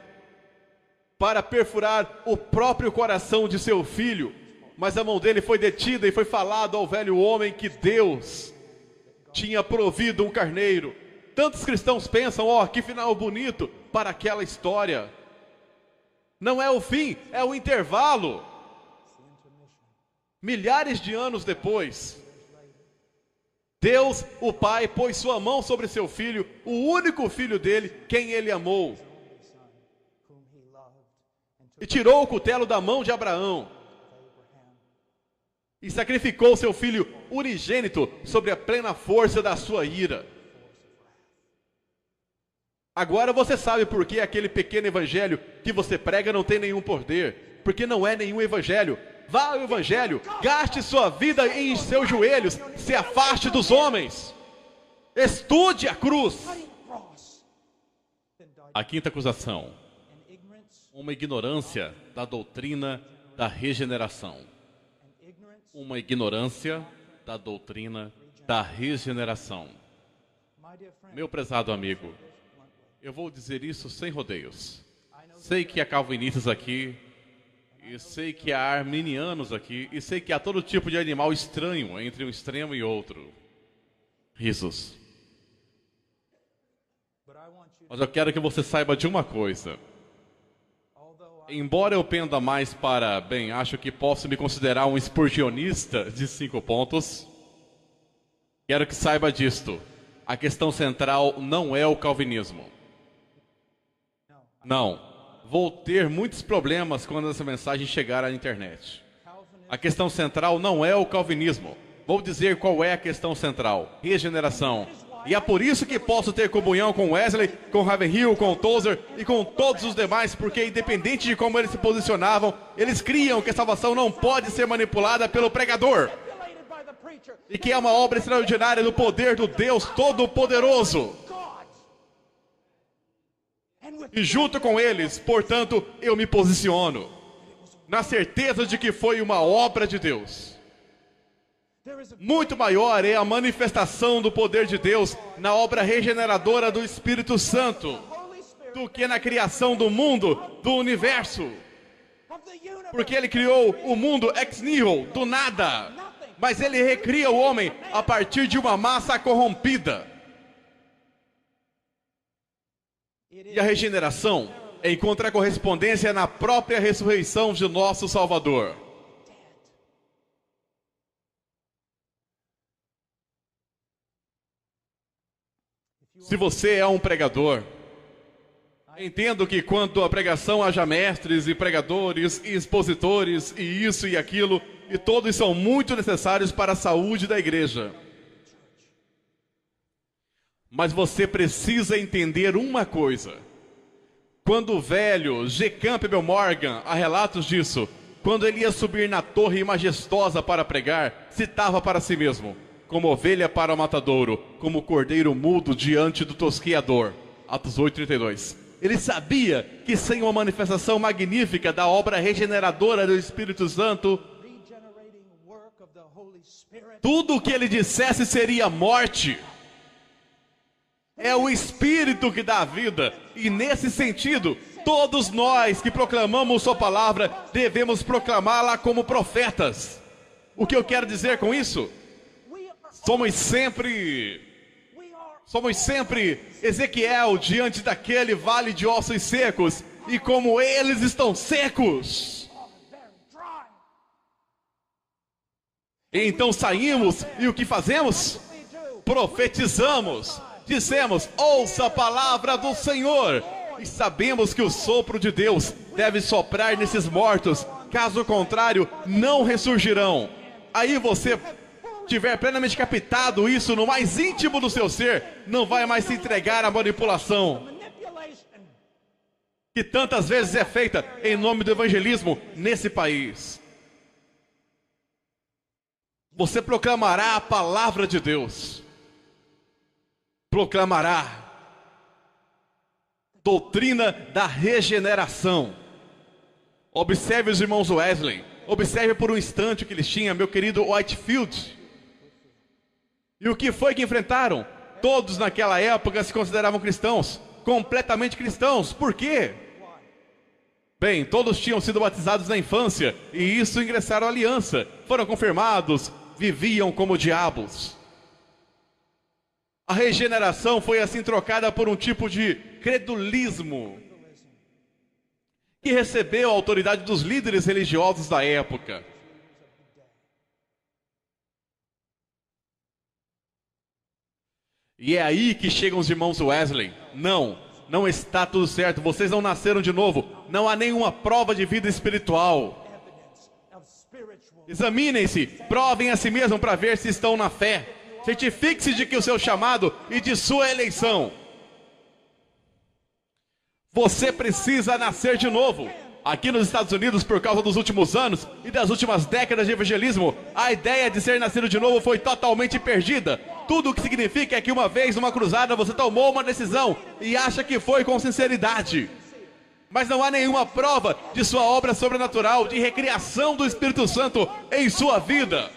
para perfurar o próprio coração de seu filho. Mas a mão dele foi detida e foi falado ao velho homem que Deus tinha provido um carneiro. Tantos cristãos pensam, que final bonito para aquela história. Não é o fim, é o intervalo. Milhares de anos depois, Deus, o Pai, pôs sua mão sobre seu filho, o único filho dele, quem ele amou, e tirou o cutelo da mão de Abraão, e sacrificou seu filho unigênito sobre a plena força da sua ira. Agora você sabe por que aquele pequeno evangelho que você prega não tem nenhum poder, porque não é nenhum evangelho. Vá ao evangelho, gaste sua vida em seus joelhos, se afaste dos homens, estude a cruz. A quinta acusação, uma ignorância da doutrina da regeneração. Uma ignorância da doutrina da regeneração. Meu prezado amigo, eu vou dizer isso sem rodeios. Sei que há calvinistas aqui, e sei que há arminianos aqui, e sei que há todo tipo de animal estranho entre um extremo e outro. Risos. Mas eu quero que você saiba de uma coisa. Embora eu penda mais para, acho que posso me considerar um spurgeonista de 5 pontos, quero que saiba disto. A questão central não é o calvinismo. Não. Vou ter muitos problemas quando essa mensagem chegar à internet. A questão central não é o calvinismo. Vou dizer qual é a questão central. Regeneração. E é por isso que posso ter comunhão com Wesley, com Ravenhill, com Tozer e com todos os demais, porque independente de como eles se posicionavam, eles criam que a salvação não pode ser manipulada pelo pregador. E que é uma obra extraordinária do poder do Deus Todo-Poderoso. E junto com eles, portanto, eu me posiciono na certeza de que foi uma obra de Deus. Muito maior é a manifestação do poder de Deus na obra regeneradora do Espírito Santo do que na criação do mundo, do universo. Porque ele criou o mundo ex nihilo, do nada. Mas ele recria o homem a partir de uma massa corrompida. E a regeneração encontra correspondência na própria ressurreição de nosso Salvador. Se você é um pregador, entendo que quando a pregação haja mestres e pregadores e expositores e isso e aquilo, e todos são muito necessários para a saúde da igreja. Mas você precisa entender uma coisa. Quando o velho G. Campbell Morgan, há relatos disso, quando ele ia subir na torre majestosa para pregar, citava para si mesmo, como ovelha para o matadouro, como cordeiro mudo diante do tosqueador. Atos 8:32. Ele sabia que sem uma manifestação magnífica da obra regeneradora do Espírito Santo, tudo o que ele dissesse seria morte. É o Espírito que dá a vida. E nesse sentido, todos nós que proclamamos sua palavra, devemos proclamá-la como profetas. O que eu quero dizer com isso? Somos sempre Ezequiel diante daquele vale de ossos secos. E como eles estão secos, então saímos e o que fazemos? Profetizamos. Dissemos, ouça a palavra do Senhor. E sabemos que o sopro de Deus deve soprar nesses mortos. Caso contrário, não ressurgirão. Aí você tiver plenamente captado isso no mais íntimo do seu ser, não vai mais se entregar à manipulação que tantas vezes é feita em nome do evangelismo nesse país. Você proclamará a palavra de Deus. Proclamará doutrina da regeneração. Observe os irmãos Wesley, Observe por um instante o que eles tinham, meu querido Whitefield. E o que foi que enfrentaram? Todos naquela época se consideravam cristãos, completamente cristãos. Por quê? Bem, todos tinham sido batizados na infância, e isso ingressaram à aliança. Foram confirmados, viviam como diabos. A regeneração foi assim trocada por um tipo de credulismo, que recebeu a autoridade dos líderes religiosos da época. E é aí que chegam os irmãos Wesley. Não está tudo certo, vocês não nasceram de novo. Não há nenhuma prova de vida espiritual. Examinem-se, provem a si mesmos para ver se estão na fé. Certifique-se de que o seu chamado e de sua eleição. Você precisa nascer de novo. Aqui nos Estados Unidos, por causa dos últimos anos e das últimas décadas de evangelismo, a ideia de ser nascido de novo foi totalmente perdida. Tudo o que significa é que uma vez numa cruzada você tomou uma decisão e acha que foi com sinceridade. Mas não há nenhuma prova de sua obra sobrenatural, de recriação do Espírito Santo em sua vida.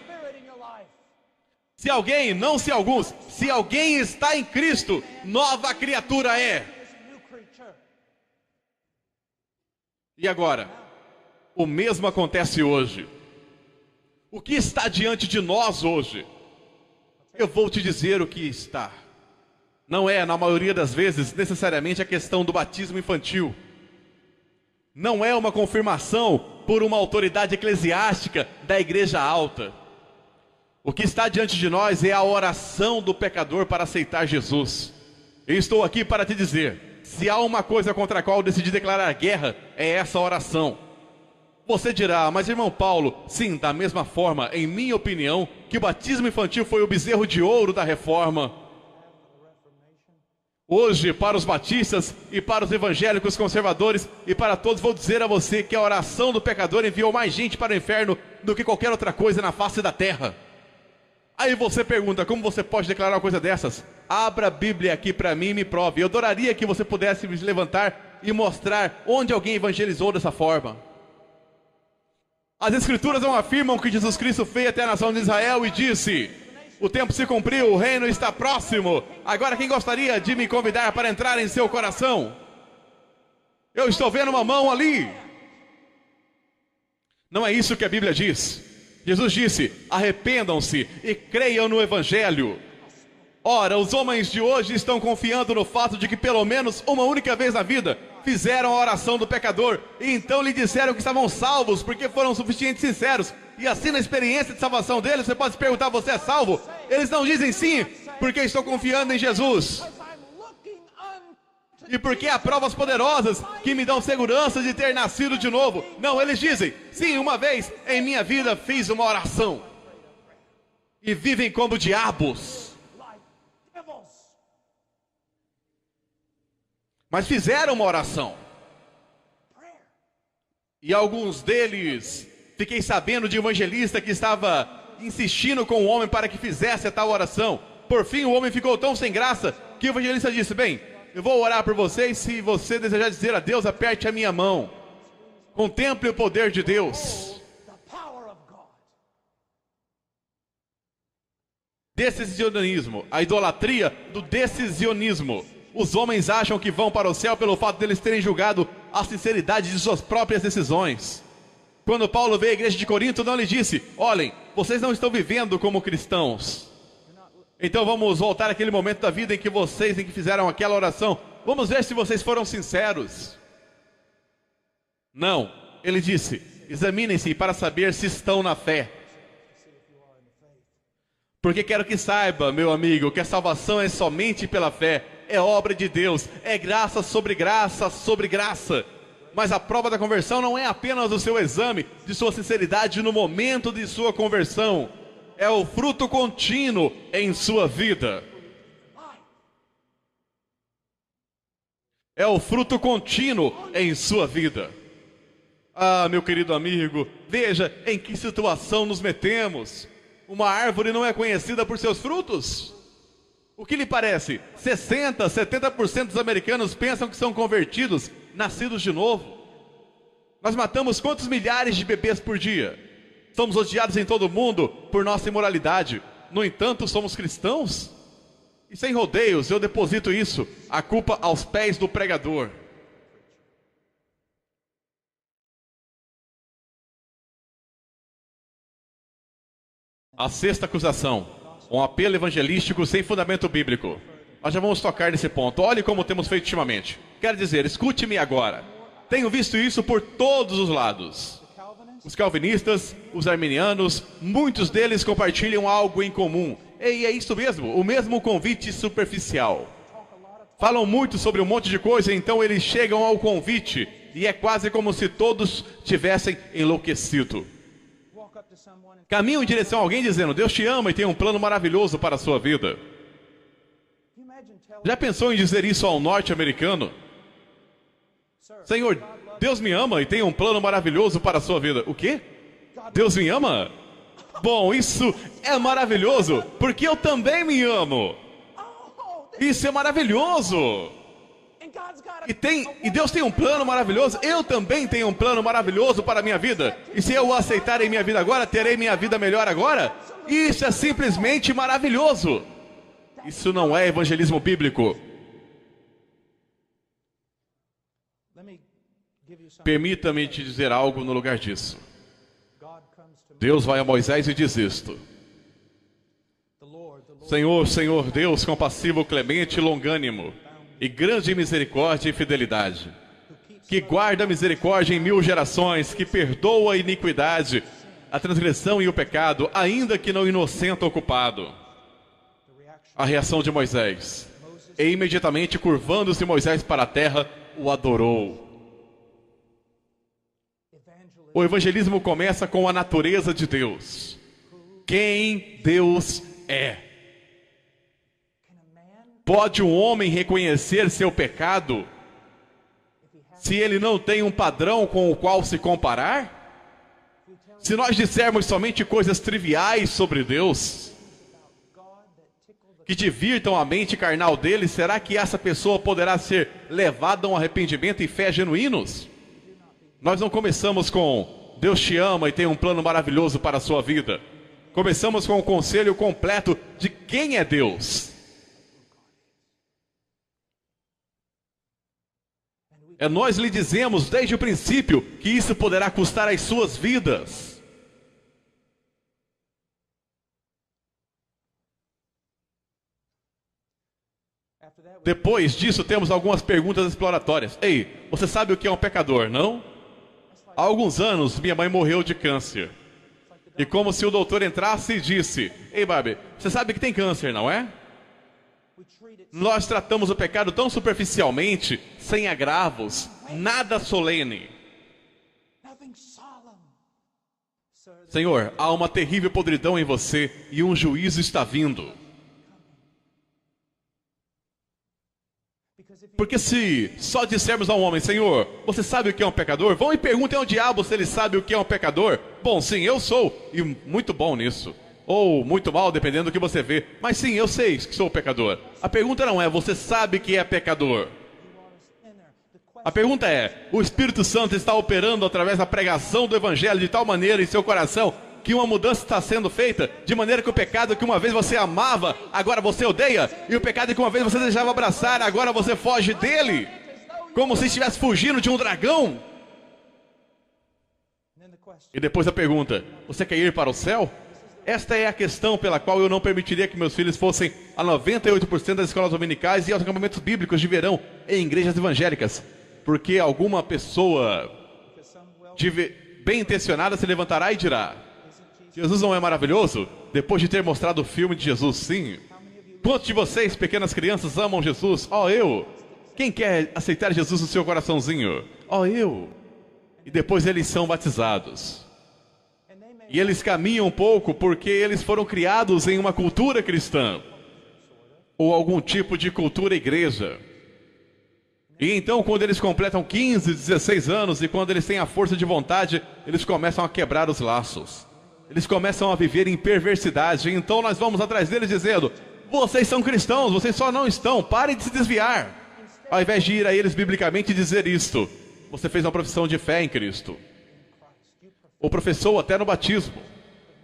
Se alguém, não se alguns, se alguém está em Cristo, nova criatura é. E agora, o mesmo acontece hoje. O que está diante de nós hoje? Eu vou te dizer o que está. Não é, na maioria das vezes, necessariamente a questão do batismo infantil. Não é uma confirmação por uma autoridade eclesiástica da igreja alta. O que está diante de nós é a oração do pecador para aceitar Jesus. Eu estou aqui para te dizer, se há uma coisa contra a qual eu decidi declarar guerra, é essa oração. Você dirá, mas irmão Paulo, sim, da mesma forma, em minha opinião, que o batismo infantil foi o bezerro de ouro da reforma. Hoje, para os batistas e para os evangélicos conservadores e para todos, vou dizer a você que a oração do pecador enviou mais gente para o inferno do que qualquer outra coisa na face da terra. Aí você pergunta, como você pode declarar uma coisa dessas? Abra a Bíblia aqui para mim e me prove. Eu adoraria que você pudesse me levantar e mostrar onde alguém evangelizou dessa forma. As Escrituras não afirmam que Jesus Cristo veio até a nação de Israel e disse: o tempo se cumpriu, o reino está próximo. Agora quem gostaria de me convidar para entrar em seu coração? Eu estou vendo uma mão ali. Não é isso que a Bíblia diz. Jesus disse, arrependam-se e creiam no Evangelho. Ora, os homens de hoje estão confiando no fato de que pelo menos uma única vez na vida fizeram a oração do pecador e então lhe disseram que estavam salvos porque foram suficientemente sinceros. E assim na experiência de salvação deles, você pode se perguntar, você é salvo? Eles não dizem sim, porque estou confiando em Jesus. E porque há provas poderosas que me dão segurança de ter nascido de novo. Não, eles dizem, sim, uma vez em minha vida fiz uma oração. E vivem como diabos. Mas fizeram uma oração. E alguns deles, fiquei sabendo de um evangelista que estava insistindo com o homem para que fizesse a tal oração. Por fim, o homem ficou tão sem graça que o evangelista disse, bem, eu vou orar por você e se você desejar dizer a Deus, aperte a minha mão. Contemple o poder de Deus. Decisionismo, a idolatria do decisionismo. Os homens acham que vão para o céu pelo fato deles terem julgado a sinceridade de suas próprias decisões. Quando Paulo veio à igreja de Corinto, não lhe disse, olhem, vocês não estão vivendo como cristãos. Então vamos voltar àquele momento da vida em que fizeram aquela oração. Vamos ver se vocês foram sinceros. Não, ele disse, examinem-se para saber se estão na fé. Porque quero que saiba, meu amigo, que a salvação é somente pela fé. É obra de Deus, é graça sobre graça sobre graça. Mas a prova da conversão não é apenas o seu exame de sua sinceridade no momento de sua conversão. É o fruto contínuo em sua vida. É o fruto contínuo em sua vida. Ah, meu querido amigo, veja em que situação nos metemos. Uma árvore não é conhecida por seus frutos? O que lhe parece? 60%, 70% dos americanos pensam que são convertidos, nascidos de novo. Nós matamos quantos milhares de bebês por dia? Somos odiados em todo o mundo por nossa imoralidade. No entanto, somos cristãos? E sem rodeios, eu deposito isso, a culpa aos pés do pregador. A sexta acusação, um apelo evangelístico sem fundamento bíblico. Nós já vamos tocar nesse ponto. Olhe como temos feito ultimamente. Quero dizer, escute-me agora. Tenho visto isso por todos os lados. Os calvinistas, os arminianos, muitos deles compartilham algo em comum. E é isso mesmo, o mesmo convite superficial. Falam muito sobre um monte de coisa, então eles chegam ao convite. E é quase como se todos tivessem enlouquecido. Caminham em direção a alguém dizendo, Deus te ama e tem um plano maravilhoso para a sua vida. Já pensou em dizer isso ao norte-americano? Senhor, Deus me ama e tem um plano maravilhoso para a sua vida. O quê? Deus me ama? Bom, isso é maravilhoso, porque eu também me amo. Isso é maravilhoso. E Deus tem um plano maravilhoso. Eu também tenho um plano maravilhoso para a minha vida. E se eu o aceitar em minha vida agora, terei minha vida melhor agora? Isso é simplesmente maravilhoso. Isso não é evangelismo bíblico. Permita-me te dizer algo no lugar disso. Deus vai a Moisés e diz isto. Senhor, Senhor, Deus compassivo, clemente e longânimo, e grande em misericórdia e fidelidade, que guarda a misericórdia em 1000 gerações, que perdoa a iniquidade, a transgressão e o pecado, ainda que não inocente ou culpado. A reação de Moisés. E imediatamente, curvando-se Moisés para a terra, o adorou. O evangelismo começa com a natureza de Deus. Quem Deus é. Pode um homem reconhecer seu pecado se ele não tem um padrão com o qual se comparar? Se nós dissermos somente coisas triviais sobre Deus, que divirtam a mente carnal dele, será que essa pessoa poderá ser levada a um arrependimento e fé genuínos? Nós não começamos com Deus te ama e tem um plano maravilhoso para a sua vida. Começamos com o conselho completo de quem é Deus. Nós lhe dizemos desde o princípio que isso poderá custar as suas vidas. Depois disso, temos algumas perguntas exploratórias. Ei, você sabe o que é um pecador, não? Há alguns anos, minha mãe morreu de câncer. E como se o doutor entrasse e disse, ei, Barbie, você sabe que tem câncer, não é? Nós tratamos o pecado tão superficialmente, sem agravos, nada solene. Senhor, há uma terrível podridão em você e um juízo está vindo. Porque se só dissermos a um homem, Senhor, você sabe o que é um pecador? Vão e perguntem ao diabo se ele sabe o que é um pecador. Bom, sim, eu sou, e muito bom nisso. Ou muito mal, dependendo do que você vê. Mas sim, eu sei que sou pecador. A pergunta não é, você sabe que é pecador? A pergunta é, o Espírito Santo está operando através da pregação do Evangelho de tal maneira em seu coração que uma mudança está sendo feita, de maneira que o pecado que uma vez você amava, agora você odeia, e o pecado que uma vez você desejava abraçar, agora você foge dele, como se estivesse fugindo de um dragão. E depois a pergunta, você quer ir para o céu? Esta é a questão pela qual eu não permitiria que meus filhos fossem a 98% das escolas dominicais e aos acampamentos bíblicos de verão em igrejas evangélicas, porque alguma pessoa bem intencionada se levantará e dirá, Jesus não é maravilhoso? Depois de ter mostrado o filme de Jesus, sim. Quantos de vocês, pequenas crianças, amam Jesus? Oh, eu. Quem quer aceitar Jesus no seu coraçãozinho? Oh, eu. E depois eles são batizados. E eles caminham um pouco porque eles foram criados em uma cultura cristã. Ou algum tipo de cultura igreja. E então, quando eles completam 15, 16 anos e quando eles têm a força de vontade, eles começam a quebrar os laços. Eles começam a viver em perversidade. Então nós vamos atrás deles dizendo, vocês são cristãos, vocês só não estão, parem de se desviar. Ao invés de ir a eles biblicamente e dizer isto, você fez uma profissão de fé em Cristo. o professou até no batismo,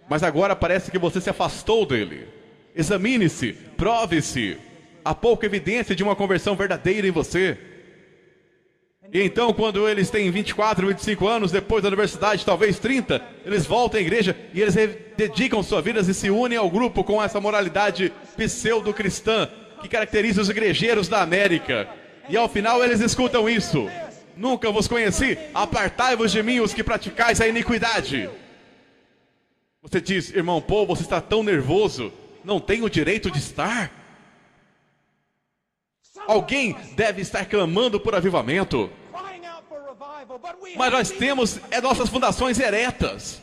mas agora parece que você se afastou dele. Examine-se, prove-se. Há pouca evidência de uma conversão verdadeira em você. E então, quando eles têm 24, 25 anos, depois da universidade, talvez 30, eles voltam à igreja e eles dedicam suas vidas e se unem ao grupo com essa moralidade pseudo-cristã que caracteriza os igrejeiros da América. E ao final eles escutam isso: nunca vos conheci, apartai-vos de mim os que praticais a iniquidade. Você diz: irmão Paul, você está tão nervoso, não tem o direito de estar. Alguém deve estar clamando por avivamento. Mas nós temos nossas fundações eretas.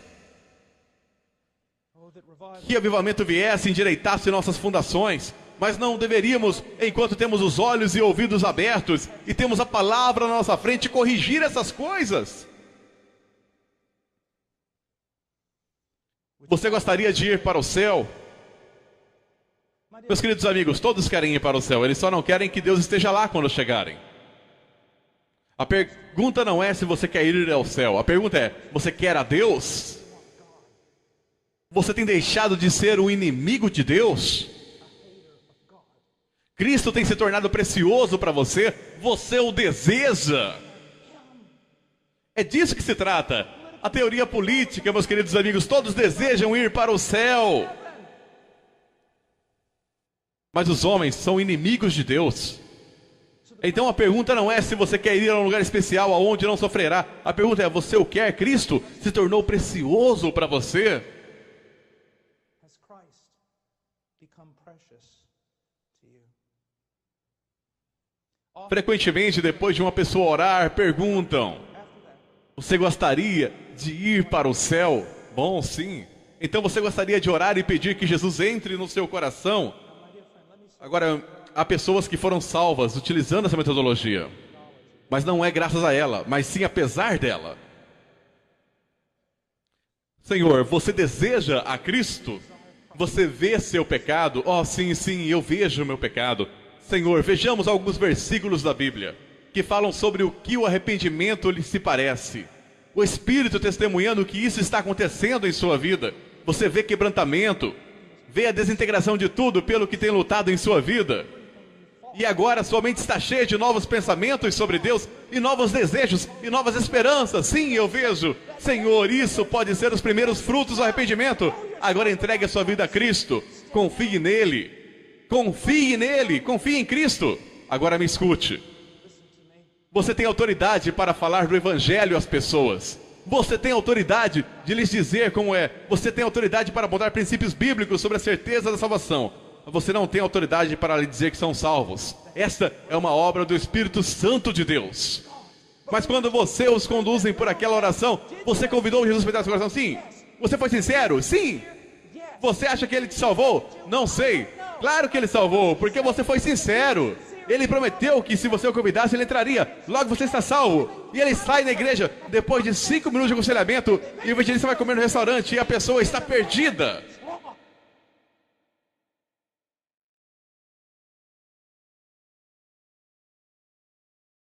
Que avivamento viesse, endireitasse nossas fundações. Mas não deveríamos, enquanto temos os olhos e ouvidos abertos e temos a palavra na nossa frente, corrigir essas coisas. Você gostaria de ir para o céu? Meus queridos amigos, todos querem ir para o céu, eles só não querem que Deus esteja lá quando chegarem. A pergunta não é se você quer ir ao céu, a pergunta é: você quer a Deus? Você tem deixado de ser um inimigo de Deus? Cristo tem se tornado precioso para você, você o deseja. É disso que se trata. A teoria política, meus queridos amigos, todos desejam ir para o céu. Mas os homens são inimigos de Deus. Então a pergunta não é se você quer ir a um lugar especial aonde não sofrerá. A pergunta é: você o quer? Cristo se tornou precioso para você? Frequentemente, depois de uma pessoa orar, perguntam: você gostaria de ir para o céu? Bom, sim. Então você gostaria de orar e pedir que Jesus entre no seu coração? Agora, há pessoas que foram salvas utilizando essa metodologia, mas não é graças a ela, mas sim apesar dela. Senhor, você deseja a Cristo? Você vê seu pecado? Oh, sim, sim, eu vejo o meu pecado. Senhor, vejamos alguns versículos da Bíblia que falam sobre o que o arrependimento lhe se parece. O Espírito testemunhando que isso está acontecendo em sua vida. Você vê quebrantamento, vê a desintegração de tudo pelo que tem lutado em sua vida. E agora sua mente está cheia de novos pensamentos sobre Deus, e novos desejos, e novas esperanças. Sim, eu vejo. Senhor, isso pode ser os primeiros frutos do arrependimento. Agora entregue a sua vida a Cristo. Confie nele. Confie nele. Confie em Cristo. Agora me escute. Você tem autoridade para falar do Evangelho às pessoas. Você tem autoridade de lhes dizer como é. Você tem autoridade para botar princípios bíblicos sobre a certeza da salvação. Você não tem autoridade para lhe dizer que são salvos. Esta é uma obra do Espírito Santo de Deus. Mas quando você os conduzem por aquela oração, você convidou Jesus para entrar no seu coração? Sim. Você foi sincero? Sim. Você acha que ele te salvou? Não sei. Claro que ele salvou, porque você foi sincero. Ele prometeu que se você o convidasse, ele entraria. Logo você está salvo. E ele sai da igreja depois de 5 minutos de aconselhamento, e o evangelista vai comer no restaurante e a pessoa está perdida.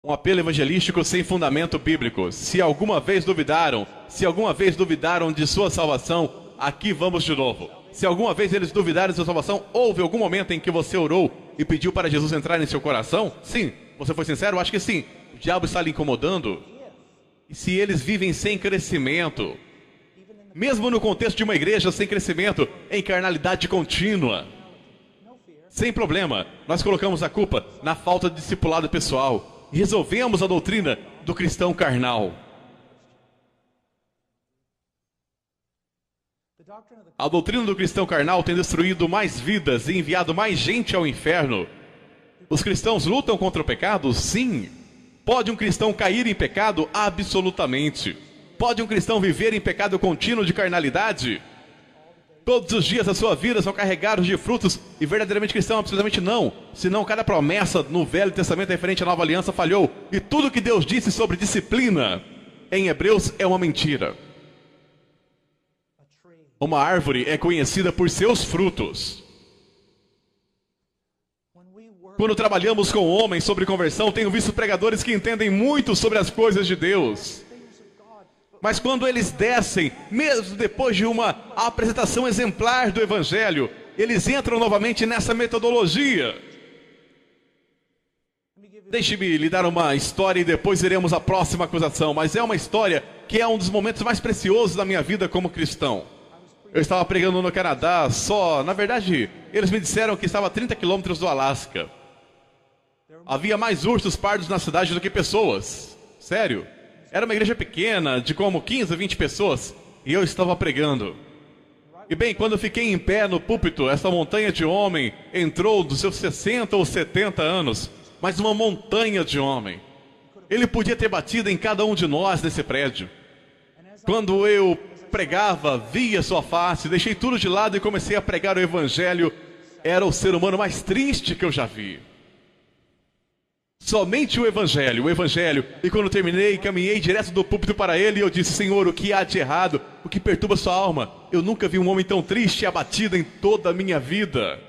Um apelo evangelístico sem fundamento bíblico. Se alguma vez duvidaram de sua salvação, aqui vamos de novo. Se alguma vez eles duvidaram de sua salvação, houve algum momento em que você orou e pediu para Jesus entrar em seu coração? Sim. Você foi sincero? Acho que sim. O diabo está lhe incomodando? E se eles vivem sem crescimento, mesmo no contexto de uma igreja sem crescimento, em carnalidade contínua, sem problema, nós colocamos a culpa na falta de discipulado pessoal e resolvemos a doutrina do cristão carnal. A doutrina do cristão carnal tem destruído mais vidas e enviado mais gente ao inferno. Os cristãos lutam contra o pecado? Sim. Pode um cristão cair em pecado? Absolutamente. Pode um cristão viver em pecado contínuo de carnalidade? Todos os dias da sua vida são carregados de frutos e verdadeiramente cristão? Absolutamente não. Senão cada promessa no Velho Testamento referente à Nova Aliança falhou. E tudo que Deus disse sobre disciplina em Hebreus é uma mentira. Uma árvore é conhecida por seus frutos. Quando trabalhamos com homens sobre conversão, tenho visto pregadores que entendem muito sobre as coisas de Deus, Mas quando eles descem, mesmo depois de uma apresentação exemplar do Evangelho, eles entram novamente nessa metodologia. Deixe-me lhe dar uma história e depois iremos à próxima acusação. Mas é uma história que é um dos momentos mais preciosos da minha vida como cristão. Eu estava pregando no Canadá, na verdade, eles me disseram que estava a 30 quilômetros do Alasca. Havia mais ursos pardos na cidade do que pessoas. Sério. Era uma igreja pequena, de como 15, 20 pessoas, e eu estava pregando. E bem, quando eu fiquei em pé no púlpito, essa montanha de homem entrou dos seus 60 ou 70 anos, mas uma montanha de homem. Ele podia ter batido em cada um de nós nesse prédio. Quando eu pregava, via sua face, deixei tudo de lado e comecei a pregar o Evangelho. Era o ser humano mais triste que eu já vi. Somente o Evangelho. E quando terminei, caminhei direto do púlpito para ele e eu disse: Senhor, o que há de errado? O que perturba sua alma? Eu nunca vi um homem tão triste e abatido em toda a minha vida.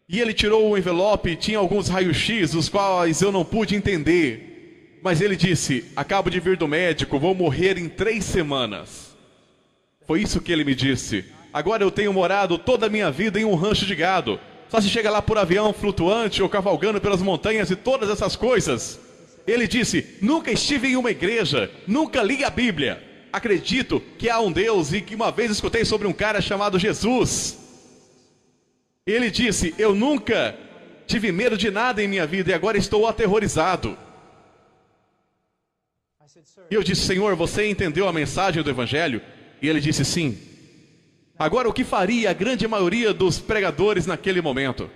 E ele tirou o envelope e tinha alguns raios-x, os quais eu não pude entender. Mas ele disse: acabo de vir do médico, vou morrer em 3 semanas. Foi isso que ele me disse. Agora eu tenho morado toda a minha vida em um rancho de gado. Só se chega lá por avião flutuante ou cavalgando pelas montanhas e todas essas coisas. Ele disse: nunca estive em uma igreja, nunca li a Bíblia. Acredito que há um Deus e que uma vez escutei sobre um cara chamado Jesus. Ele disse: eu nunca tive medo de nada em minha vida e agora estou aterrorizado. E eu disse: Senhor, você entendeu a mensagem do Evangelho? E ele disse: sim. Agora, o que faria a grande maioria dos pregadores naquele momento?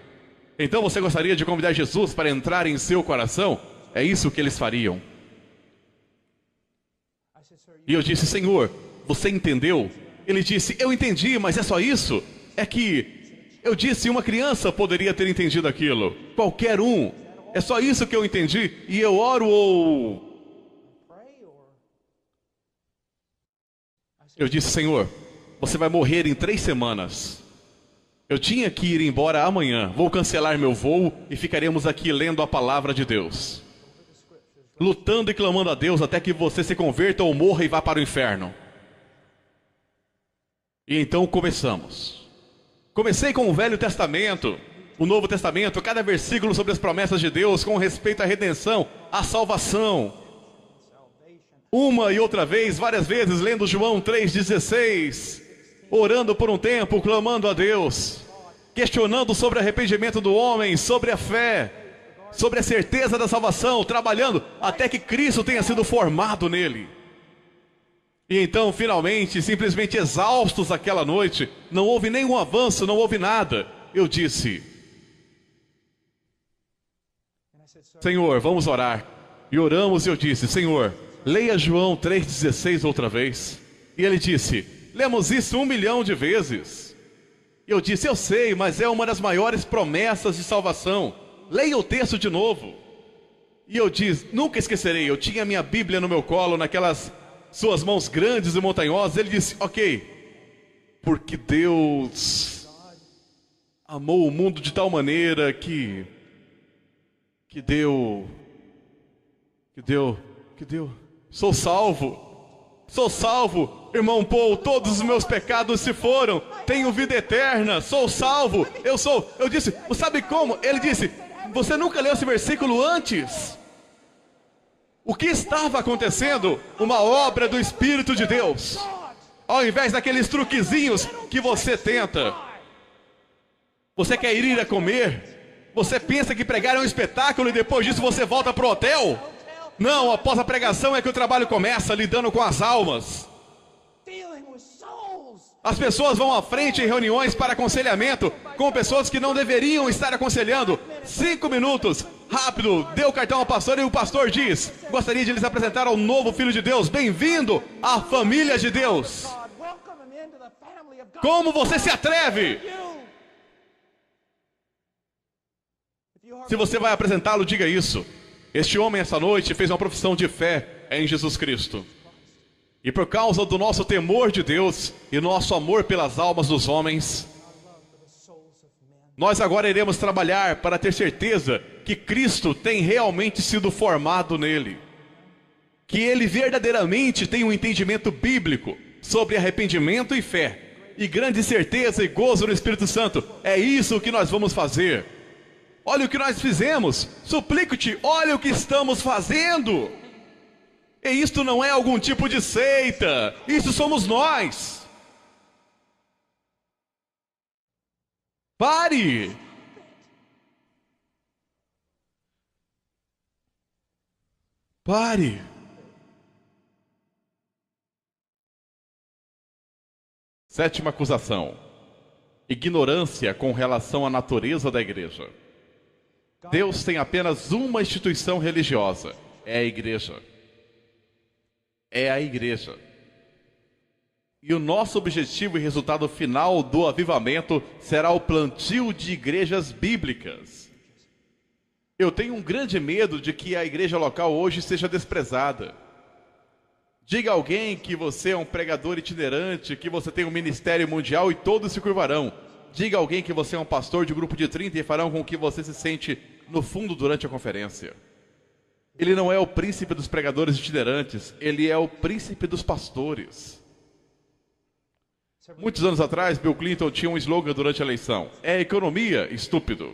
Então você gostaria de convidar Jesus para entrar em seu coração? É isso que eles fariam. E eu disse: Senhor, você entendeu? Ele disse: eu entendi, mas é só isso? É que eu disse, uma criança poderia ter entendido aquilo. Qualquer um. É só isso que eu entendi. E eu oro ou... Eu disse: Senhor, você vai morrer em 3 semanas. Eu tinha que ir embora amanhã. Vou cancelar meu voo e ficaremos aqui lendo a palavra de Deus, lutando e clamando a Deus até que você se converta ou morra e vá para o inferno. E então começamos. Comecei com o Velho Testamento, o Novo Testamento, cada versículo sobre as promessas de Deus com respeito à redenção, à salvação. Uma e outra vez, várias vezes, lendo João 3,16, orando por um tempo, clamando a Deus, questionando sobre o arrependimento do homem, sobre a fé, sobre a certeza da salvação, trabalhando até que Cristo tenha sido formado nele. E então, finalmente, simplesmente exaustos aquela noite, não houve nenhum avanço, não houve nada. Eu disse: Senhor, vamos orar. E oramos e eu disse: Senhor, leia João 3,16 outra vez. E ele disse: lemos isso 1 milhão de vezes. E eu disse: eu sei, mas é uma das maiores promessas de salvação. Leia o texto de novo. E eu disse: nunca esquecerei, eu tinha minha Bíblia no meu colo, naquelas suas mãos grandes e montanhosas. Ele disse: ok, porque Deus amou o mundo de tal maneira que deu, sou salvo, irmão Paul, todos os meus pecados se foram, tenho vida eterna, sou salvo, eu disse: sabe como? Ele disse: você nunca leu esse versículo antes? O que estava acontecendo? Uma obra do Espírito de Deus, ao invés daqueles truquezinhos que você tenta. Você quer ir a comer? Você pensa que pregar é um espetáculo e depois disso você volta para o hotel? Não, após a pregação é que o trabalho começa, lidando com as almas. As pessoas vão à frente em reuniões para aconselhamento com pessoas que não deveriam estar aconselhando. 5 minutos, rápido, dê o cartão ao pastor e o pastor diz: gostaria de lhes apresentar ao novo Filho de Deus. Bem-vindo à família de Deus. Como você se atreve? Se você vai apresentá-lo, diga isso: este homem essa noite fez uma profissão de fé em Jesus Cristo. E por causa do nosso temor de Deus e nosso amor pelas almas dos homens, nós agora iremos trabalhar para ter certeza que Cristo tem realmente sido formado nele. que ele verdadeiramente tem um entendimento bíblico sobre arrependimento e fé, e grande certeza e gozo no Espírito Santo. É isso que nós vamos fazer. Olha o que nós fizemos. Suplico-te, olha o que estamos fazendo. E isto não é algum tipo de seita. Isso somos nós. Pare. Pare. Sétima acusação: ignorância com relação à natureza da igreja. Deus tem apenas uma instituição religiosa: é a igreja. É a igreja. E o nosso objetivo e resultado final do avivamento será o plantio de igrejas bíblicas. Eu tenho um grande medo de que a igreja local hoje seja desprezada. Diga a alguém que você é um pregador itinerante, que você tem um ministério mundial e todos se curvarão. Diga a alguém que você é um pastor de grupo de 30 e farão com que você se sente no fundo durante a conferência. Ele não é o príncipe dos pregadores itinerantes, ele é o príncipe dos pastores. Muitos anos atrás, Bill Clinton tinha um slogan durante a eleição: é economia, estúpido.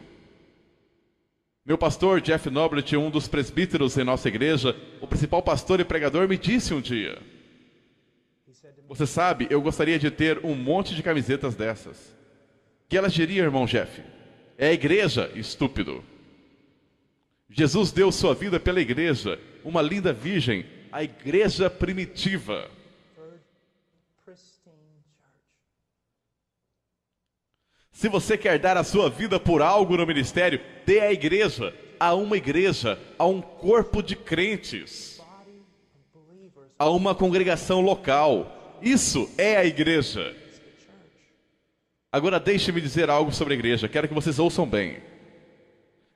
Meu pastor, Jeff Noblet, um dos presbíteros em nossa igreja, o principal pastor e pregador, me disse um dia: você sabe, eu gostaria de ter um monte de camisetas dessas. Que elas diriam, irmão Jeff? É a igreja, estúpido. Jesus deu sua vida pela igreja, uma linda virgem, a igreja primitiva. Se você quer dar a sua vida por algo no ministério, dê à igreja, a uma igreja, a um corpo de crentes, a uma congregação local. Isso é a igreja. Agora deixe-me dizer algo sobre a igreja, quero que vocês ouçam bem.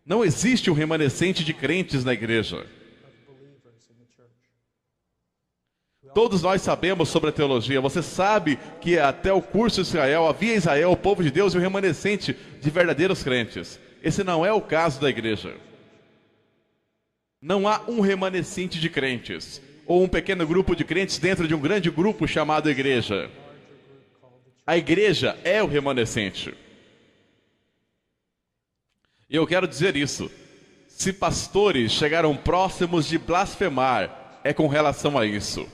Não existe um remanescente de crentes na igreja. Todos nós sabemos sobre a teologia. Você sabe que até o curso de Israel, havia em Israel o povo de Deus e o remanescente de verdadeiros crentes. Esse não é o caso da igreja. Não há um remanescente de crentes, ou um pequeno grupo de crentes dentro de um grande grupo chamado igreja. A igreja é o remanescente. E eu quero dizer isso. Se pastores chegaram próximos de blasfemar, é com relação a isso.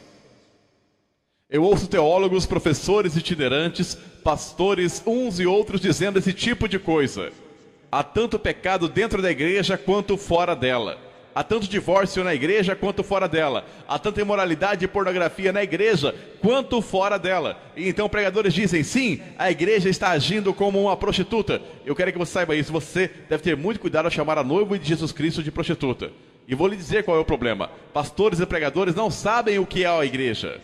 Eu ouço teólogos, professores itinerantes, pastores, uns e outros dizendo esse tipo de coisa. Há tanto pecado dentro da igreja quanto fora dela. Há tanto divórcio na igreja quanto fora dela. Há tanta imoralidade e pornografia na igreja quanto fora dela. E então pregadores dizem: sim, a igreja está agindo como uma prostituta. Eu quero que você saiba isso. Você deve ter muito cuidado ao chamar a noiva de Jesus Cristo de prostituta. E vou lhe dizer qual é o problema. Pastores e pregadores não sabem o que é a igreja.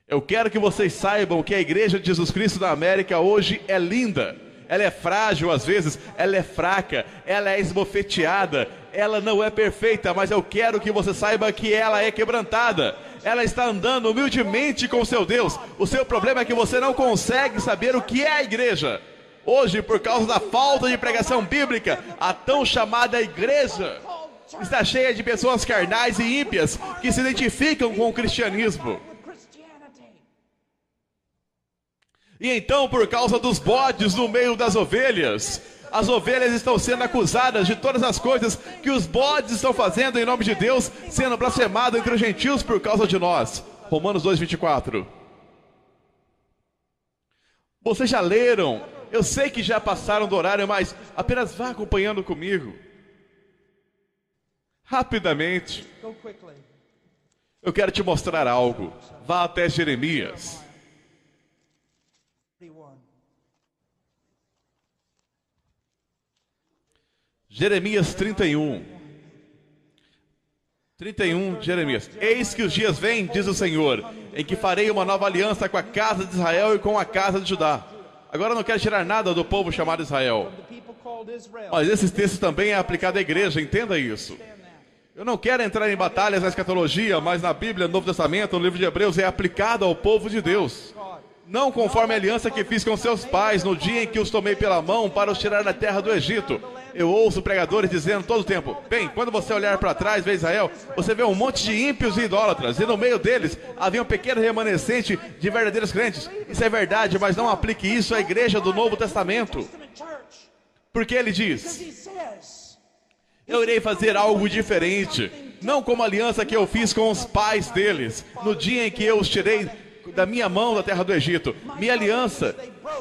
Eu quero que vocês saibam que a igreja de Jesus Cristo da América hoje é linda. Ela é frágil às vezes, ela é fraca, ela é esbofeteada, ela não é perfeita, mas eu quero que você saiba que ela é quebrantada. Ela está andando humildemente com seu Deus. O seu problema é que você não consegue saber o que é a igreja. Hoje, por causa da falta de pregação bíblica, a tão chamada igreja está cheia de pessoas carnais e ímpias que se identificam com o cristianismo. E então, por causa dos bodes no meio das ovelhas, as ovelhas estão sendo acusadas de todas as coisas que os bodes estão fazendo em nome de Deus, sendo blasfemado entre os gentios por causa de nós. Romanos 2:24. Vocês já leram? Eu sei que já passaram do horário, mas apenas vá acompanhando comigo. Rapidamente. Eu quero te mostrar algo. Vá até Jeremias. Jeremias 31. 31, Jeremias. Eis que os dias vêm, diz o Senhor, em que farei uma nova aliança com a casa de Israel e com a casa de Judá. Agora eu não quero tirar nada do povo chamado Israel. Mas esse texto também é aplicado à igreja, entenda isso. Eu não quero entrar em batalhas na escatologia, mas na Bíblia, no Novo Testamento, no livro de Hebreus, é aplicado ao povo de Deus. não conforme a aliança que fiz com seus pais no dia em que os tomei pela mão para os tirar da terra do Egito. Eu ouço pregadores dizendo todo o tempo: bem, quando você olhar para trás, vê Israel, você vê um monte de ímpios e idólatras, e no meio deles havia um pequeno remanescente de verdadeiros crentes. Isso é verdade, mas não aplique isso à igreja do Novo Testamento. Porque ele diz: eu irei fazer algo diferente, não como a aliança que eu fiz com os pais deles, no dia em que eu os tirei da minha mão da terra do Egito. Minha aliança,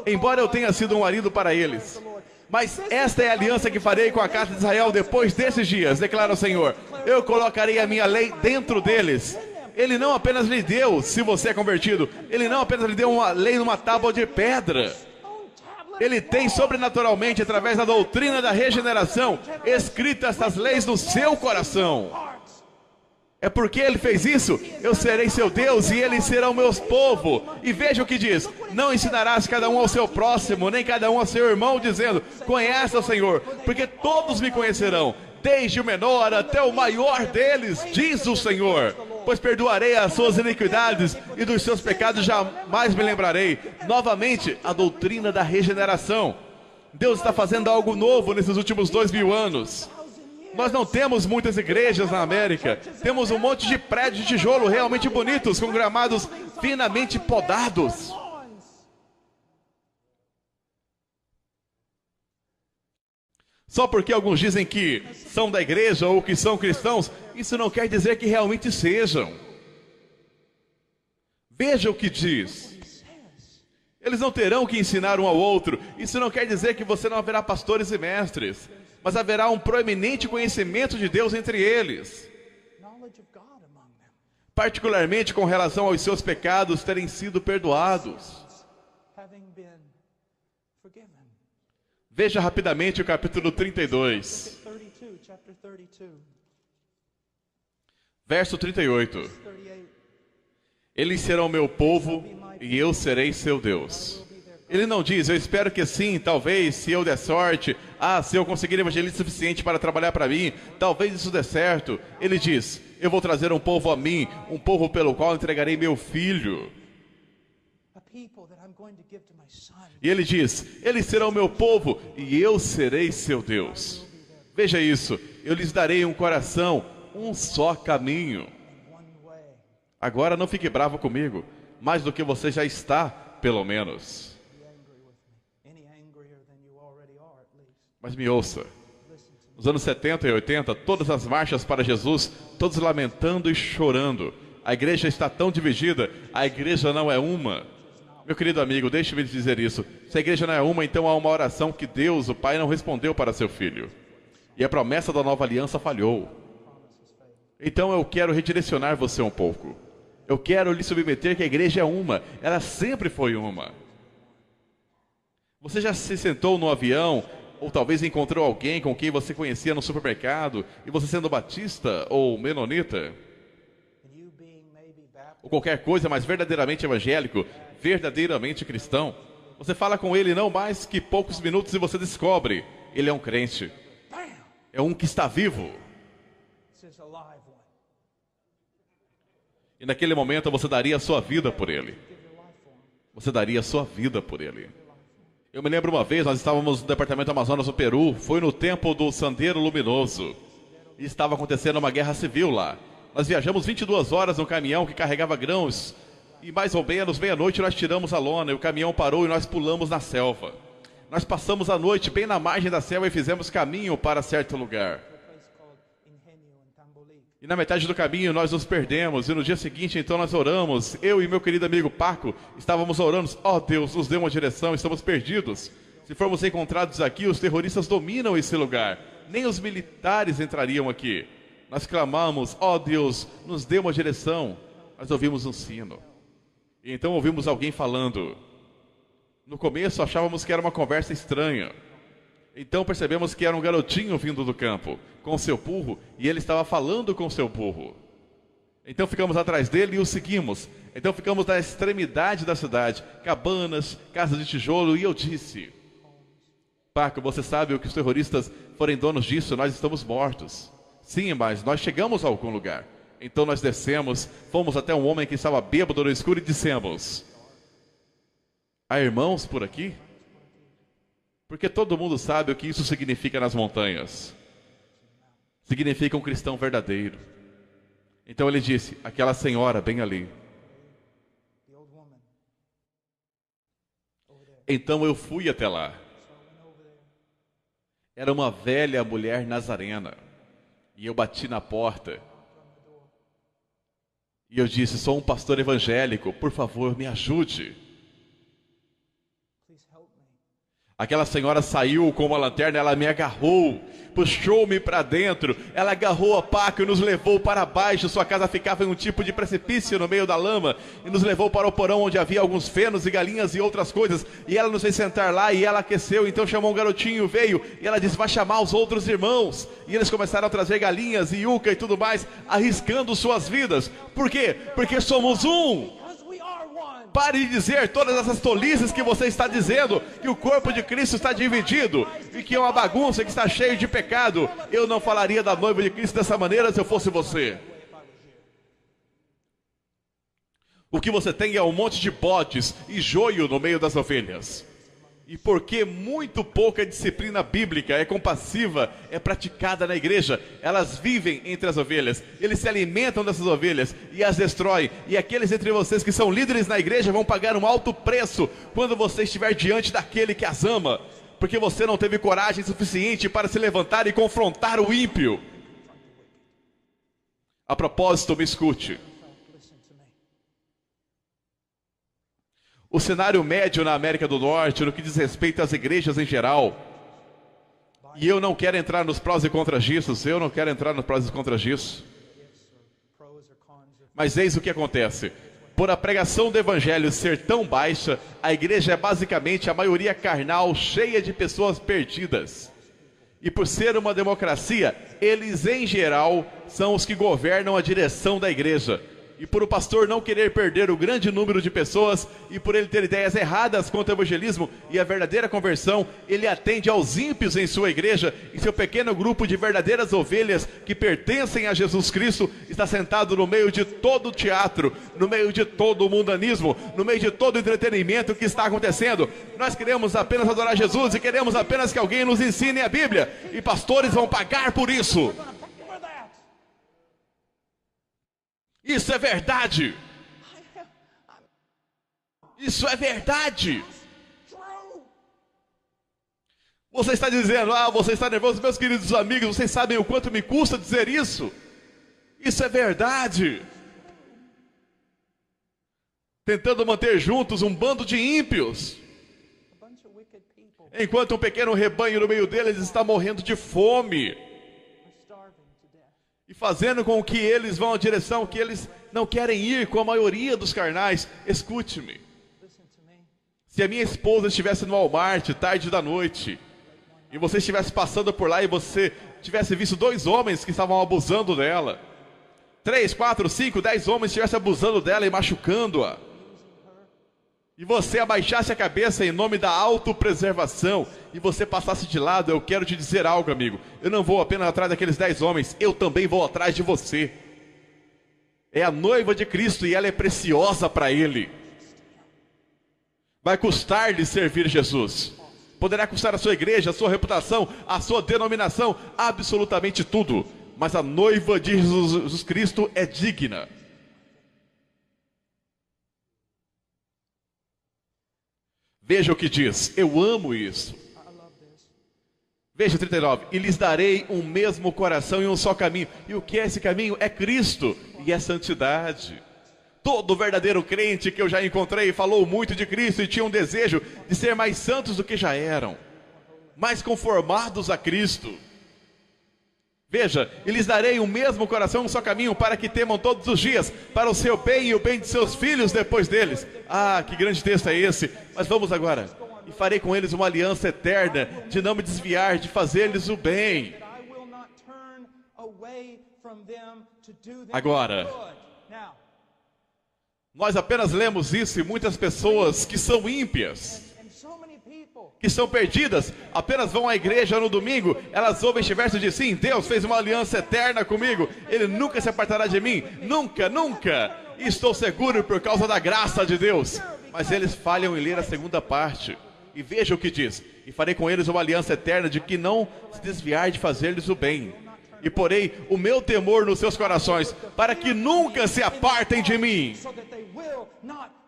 embora eu tenha sido um marido para eles, mas esta é a aliança que farei com a casa de Israel depois desses dias, declara o Senhor. Eu colocarei a minha lei dentro deles. Ele não apenas lhe deu, se você é convertido, ele não apenas lhe deu uma lei numa tábua de pedra. Ele tem sobrenaturalmente, através da doutrina da regeneração, escrito essas leis no seu coração. É porque ele fez isso, eu serei seu Deus e eles serão meus povo. E veja o que diz: não ensinarás cada um ao seu próximo, nem cada um ao seu irmão, dizendo: conhece o Senhor, porque todos me conhecerão, desde o menor até o maior deles, diz o Senhor. Pois perdoarei as suas iniquidades e dos seus pecados jamais me lembrarei. Novamente, a doutrina da regeneração. Deus está fazendo algo novo nesses últimos 2000 anos. Nós não temos muitas igrejas na América. Temos um monte de prédios de tijolo realmente bonitos, com gramados finamente podados. Só porque alguns dizem que são da igreja ou que são cristãos, isso não quer dizer que realmente sejam. Veja o que diz. Eles não terão que ensinar um ao outro. Isso não quer dizer que você não haverá pastores e mestres, mas haverá um proeminente conhecimento de Deus entre eles, particularmente com relação aos seus pecados terem sido perdoados. Veja rapidamente o capítulo 32, verso 38. Eles serão meu povo e eu serei seu Deus. Ele não diz: eu espero que sim, talvez, se eu der sorte, se eu conseguir evangelista suficiente para trabalhar para mim, talvez isso dê certo. Ele diz: eu vou trazer um povo a mim, um povo pelo qual entregarei meu filho. E ele diz: eles serão meu povo e eu serei seu Deus. Veja isso: eu lhes darei um coração, um só caminho. Agora não fique bravo comigo, mais do que você já está, pelo menos. Mas me ouça, nos anos 70 e 80, todas as marchas para Jesus, todos lamentando e chorando. A igreja está tão dividida, a igreja não é uma. Meu querido amigo, deixe-me dizer isso. Se a igreja não é uma, então há uma oração que Deus, o Pai, não respondeu para seu Filho. E a promessa da nova aliança falhou. Então eu quero redirecionar você um pouco. Eu quero lhe submeter que a igreja é uma. Ela sempre foi uma. Você já se sentou no avião, ou talvez encontrou alguém com quem você conhecia no supermercado, e você sendo batista ou menonita, ou qualquer coisa, mas verdadeiramente evangélico, verdadeiramente cristão, você fala com ele não mais que poucos minutos e você descobre: ele é um crente, é um que está vivo. E naquele momento você daria a sua vida por ele. Você daria a sua vida por ele. Eu me lembro uma vez, nós estávamos no departamento Amazonas, no Peru, foi no tempo do Sendero Luminoso, e estava acontecendo uma guerra civil lá. Nós viajamos 22 horas no caminhão que carregava grãos, e mais ou menos meia-noite nós tiramos a lona, e o caminhão parou e nós pulamos na selva. Nós passamos a noite bem na margem da selva e fizemos caminho para certo lugar. E na metade do caminho nós nos perdemos, e no dia seguinte então nós oramos, eu e meu querido amigo Paco, estávamos orando: ó Deus, nos dê uma direção, estamos perdidos. Se formos encontrados aqui, os terroristas dominam esse lugar, nem os militares entrariam aqui. Nós clamamos: ó Deus, nos dê uma direção. Nós ouvimos um sino, e então ouvimos alguém falando. No começo achávamos que era uma conversa estranha. Então percebemos que era um garotinho vindo do campo, com seu burro, e ele estava falando com seu burro. Então ficamos atrás dele e o seguimos. Então ficamos na extremidade da cidade, cabanas, casas de tijolo, e eu disse: Paco, você sabe o que os terroristas forem donos disso, nós estamos mortos. Sim, mas nós chegamos a algum lugar. Então nós descemos, fomos até um homem que estava bêbado no escuro e dissemos: Há irmãos por aqui? Porque todo mundo sabe o que isso significa nas montanhas. Significa um cristão verdadeiro. Então ele disse, aquela senhora bem ali. Então eu fui até lá. Era uma velha mulher nazarena. E eu bati na porta. E eu disse, sou um pastor evangélico, por favor, me ajude. Aquela senhora saiu com uma lanterna, ela me agarrou, puxou-me para dentro, ela agarrou a paca e nos levou para baixo. Sua casa ficava em um tipo de precipício no meio da lama, e nos levou para o porão onde havia alguns fenos e galinhas e outras coisas, e ela nos fez sentar lá e ela aqueceu. Então chamou um garotinho, veio, e ela disse, vai chamar os outros irmãos, e eles começaram a trazer galinhas e yuca e tudo mais, arriscando suas vidas. Por quê? Porque somos um. Pare de dizer todas essas tolices que você está dizendo, que o corpo de Cristo está dividido, e que é uma bagunça, que está cheio de pecado. Eu não falaria da noiva de Cristo dessa maneira se eu fosse você. O que você tem é um monte de bodes e joio no meio das ovelhas. E porque muito pouca disciplina bíblica é compassiva, é praticada na igreja, elas vivem entre as ovelhas, eles se alimentam dessas ovelhas e as destroem. E aqueles entre vocês que são líderes na igreja vão pagar um alto preço quando você estiver diante daquele que as ama, porque você não teve coragem suficiente para se levantar e confrontar o ímpio. A propósito, me escute. O cenário médio na América do Norte, no que diz respeito às igrejas em geral, e eu não quero entrar nos prós e contras disso, mas eis o que acontece. Por a pregação do evangelho ser tão baixa, a igreja é basicamente a maioria carnal, cheia de pessoas perdidas. E por ser uma democracia, eles em geral são os que governam a direção da igreja. E por o pastor não querer perder o grande número de pessoas, e por ele ter ideias erradas quanto ao evangelismo e a verdadeira conversão, ele atende aos ímpios em sua igreja, e seu pequeno grupo de verdadeiras ovelhas que pertencem a Jesus Cristo está sentado no meio de todo o teatro, no meio de todo o mundanismo, no meio de todo o entretenimento que está acontecendo. Nós queremos apenas adorar Jesus e queremos apenas que alguém nos ensine a Bíblia, e pastores vão pagar por isso. Isso é verdade. Isso é verdade. Você está dizendo, você está nervoso. Meus queridos amigos, vocês sabem o quanto me custa dizer isso? Isso é verdade. Tentando manter juntos um bando de ímpios, enquanto um pequeno rebanho no meio deles está morrendo de fome. E fazendo com que eles vão à direção que eles não querem ir com a maioria dos carnais. Escute-me. Se a minha esposa estivesse no Walmart, tarde da noite, e você estivesse passando por lá e você tivesse visto 2 homens que estavam abusando dela, 3, 4, 5, 10 homens estivessem abusando dela e machucando-a, e você abaixasse a cabeça em nome da autopreservação, e você passasse de lado, eu quero te dizer algo, amigo. Eu não vou apenas atrás daqueles 10 homens, eu também vou atrás de você. É a noiva de Cristo e ela é preciosa para Ele. Vai custar-lhe servir Jesus. Poderá custar a sua igreja, a sua reputação, a sua denominação, absolutamente tudo. Mas a noiva de Jesus Cristo é digna. Veja o que diz, eu amo isso. Veja 39, e lhes darei um mesmo coração e um só caminho. E o que é esse caminho? É Cristo e é santidade. Todo verdadeiro crente que eu já encontrei falou muito de Cristo e tinha um desejo de ser mais santos do que já eram, mais conformados a Cristo. Veja, e lhes darei o mesmo coração e um só caminho, para que temam todos os dias, para o seu bem e o bem de seus filhos depois deles. Que grande texto é esse! Mas vamos agora. E farei com eles uma aliança eterna, de não me desviar, de fazer-lhes o bem. Agora, nós apenas lemos isso e muitas pessoas que são ímpias, que são perdidas, apenas vão à igreja no domingo, elas ouvem este verso de sim, Deus fez uma aliança eterna comigo, Ele nunca se apartará de mim, nunca, nunca, e estou seguro por causa da graça de Deus. Mas eles falham em ler a segunda parte. E veja o que diz: e farei com eles uma aliança eterna de que não se desviar de fazer-lhes o bem. E porei o meu temor nos seus corações, para que nunca se apartem de mim.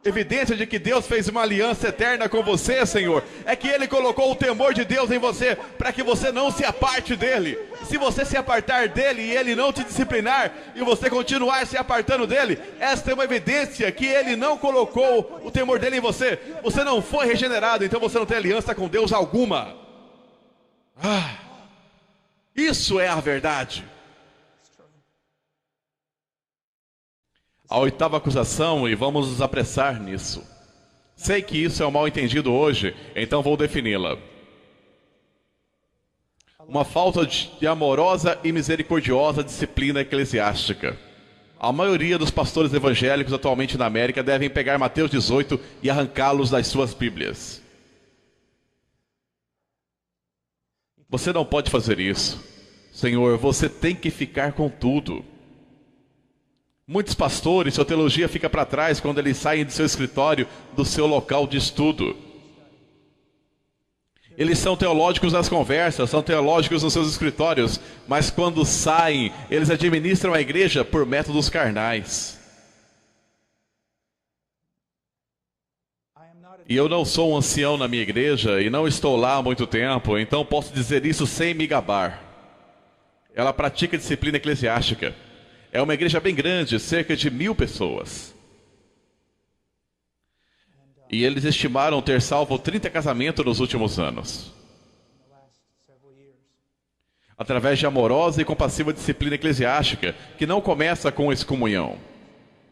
Evidência de que Deus fez uma aliança eterna com você, Senhor, é que Ele colocou o temor de Deus em você, para que você não se aparte dEle. Se você se apartar dEle e Ele não te disciplinar, e você continuar se apartando dEle, esta é uma evidência que Ele não colocou o temor dEle em você. Você não foi regenerado, então você não tem aliança com Deus alguma. Isso é a verdade. A oitava acusação, e vamos nos apressar nisso. Sei que isso é um mal entendido hoje, então vou defini-la. Uma falta de amorosa e misericordiosa disciplina eclesiástica. A maioria dos pastores evangélicos atualmente na América devem pegar Mateus 18 e arrancá-los das suas Bíblias. Você não pode fazer isso. Senhor, você tem que ficar com tudo. Muitos pastores, sua teologia fica para trás quando eles saem do seu escritório, do seu local de estudo. Eles são teológicos nas conversas, são teológicos nos seus escritórios, mas quando saem, eles administram a igreja por métodos carnais. E eu não sou um ancião na minha igreja e não estou lá há muito tempo, então posso dizer isso sem me gabar. Ela pratica disciplina eclesiástica. É uma igreja bem grande, cerca de 1000 pessoas. E eles estimaram ter salvo 30 casamentos nos últimos anos. Através de amorosa e compassiva disciplina eclesiástica, que não começa com excomunhão.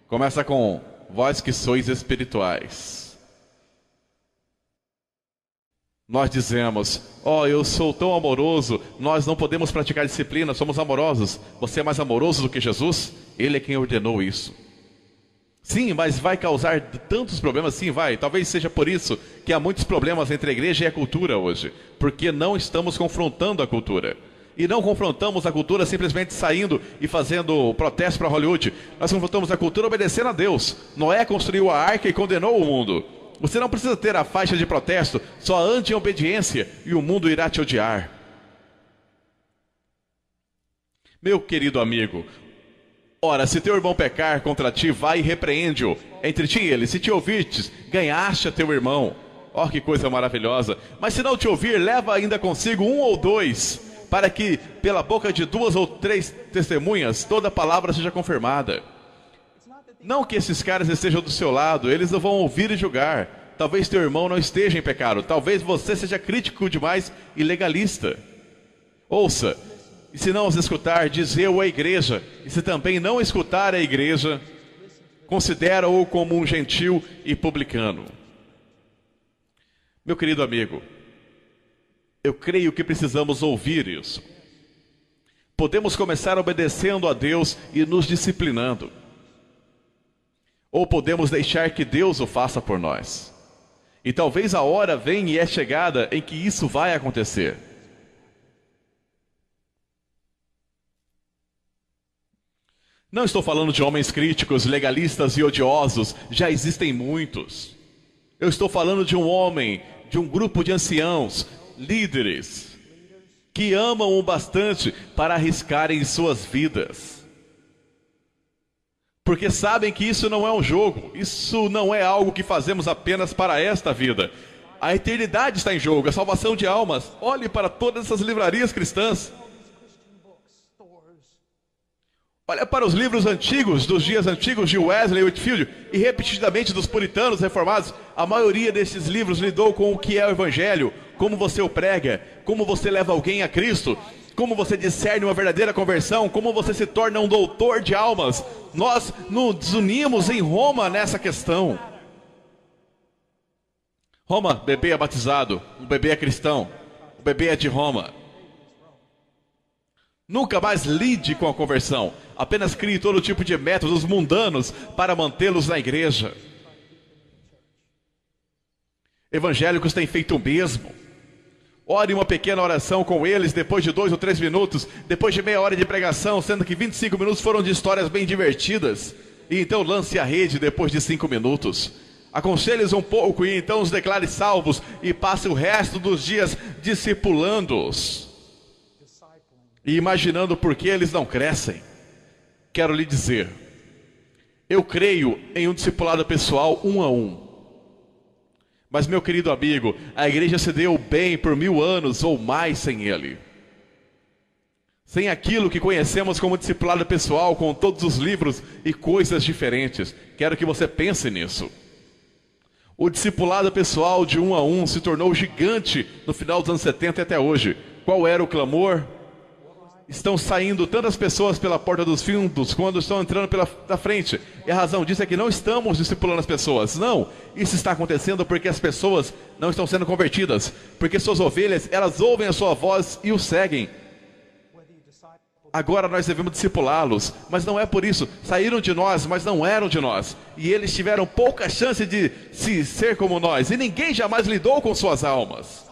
Começa com vós que sois espirituais. Nós dizemos, eu sou tão amoroso, nós não podemos praticar disciplina, somos amorosos. Você é mais amoroso do que Jesus? Ele é quem ordenou isso. Sim, mas vai causar tantos problemas? Sim, vai. Talvez seja por isso que há muitos problemas entre a igreja e a cultura hoje. Porque não estamos confrontando a cultura. E não confrontamos a cultura simplesmente saindo e fazendo protesto para Hollywood. Nós confrontamos a cultura obedecendo a Deus. Noé construiu a arca e condenou o mundo. Você não precisa ter a faixa de protesto, só ande em obediência e o mundo irá te odiar. Meu querido amigo, ora, se teu irmão pecar contra ti, vai e repreende-o. Entre ti e ele, se te ouvirtes, ganhaste a teu irmão. Que coisa maravilhosa. Mas se não te ouvir, leva ainda consigo 1 ou 2, para que pela boca de 2 ou 3 testemunhas, toda palavra seja confirmada. Não que esses caras estejam do seu lado, eles não vão ouvir e julgar. Talvez teu irmão não esteja em pecado, talvez você seja crítico demais e legalista. Ouça, e se não os escutar, diz eu à igreja, e se também não escutar a igreja, considera-o como um gentil e publicano. Meu querido amigo, eu creio que precisamos ouvir isso. Podemos começar obedecendo a Deus e nos disciplinando. Ou podemos deixar que Deus o faça por nós. E talvez a hora venha e é chegada em que isso vai acontecer. Não estou falando de homens críticos, legalistas e odiosos. Já existem muitos. Eu estou falando de um homem, de um grupo de anciãos, líderes, que amam o bastante para arriscarem suas vidas. Porque sabem que isso não é um jogo, isso não é algo que fazemos apenas para esta vida. A eternidade está em jogo, a salvação de almas. Olhe para todas essas livrarias cristãs. Olha para os livros antigos, dos dias antigos de Wesley e Whitefield, e repetidamente dos puritanos reformados. A maioria desses livros lidou com o que é o Evangelho, como você o prega, como você leva alguém a Cristo, como você discerne uma verdadeira conversão, como você se torna um doutor de almas. Nós nos unimos em Roma nessa questão. Roma, bebê é batizado, o bebê é cristão, o bebê é de Roma. Nunca mais lide com a conversão, apenas crie todo tipo de métodos mundanos para mantê-los na igreja. Evangélicos têm feito o mesmo. Ore uma pequena oração com eles depois de 2 ou 3 minutos, depois de meia hora de pregação, sendo que 25 minutos foram de histórias bem divertidas. E então lance a rede depois de 5 minutos. Aconselhe-os um pouco e então os declare salvos e passe o resto dos dias discipulando-os e imaginando por que eles não crescem. Quero lhe dizer, eu creio em um discipulado pessoal 1 a 1. Mas, meu querido amigo, a igreja se deu bem por 1000 anos ou mais sem ele. Sem aquilo que conhecemos como discipulado pessoal, com todos os livros e coisas diferentes. Quero que você pense nisso. O discipulado pessoal de 1 a 1 se tornou gigante no final dos anos 70 e até hoje. Qual era o clamor? Estão saindo tantas pessoas pela porta dos fundos quando estão entrando da frente. E a razão disso é que não estamos discipulando as pessoas. Não, isso está acontecendo porque as pessoas não estão sendo convertidas. Porque suas ovelhas, elas ouvem a sua voz e o seguem. Agora nós devemos discipulá-los, mas não é por isso. Saíram de nós, mas não eram de nós. E eles tiveram pouca chance de ser como nós. E ninguém jamais lidou com suas almas.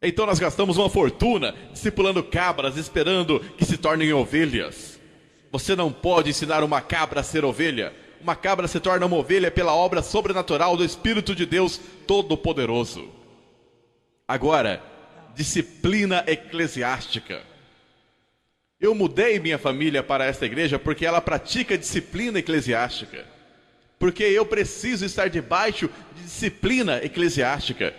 Então nós gastamos uma fortuna discipulando cabras, esperando que se tornem ovelhas. Você não pode ensinar uma cabra a ser ovelha. Uma cabra se torna uma ovelha pela obra sobrenatural do Espírito de Deus Todo-Poderoso. Agora, disciplina eclesiástica. Eu mudei minha família para esta igreja porque ela pratica disciplina eclesiástica. Porque eu preciso estar debaixo de disciplina eclesiástica.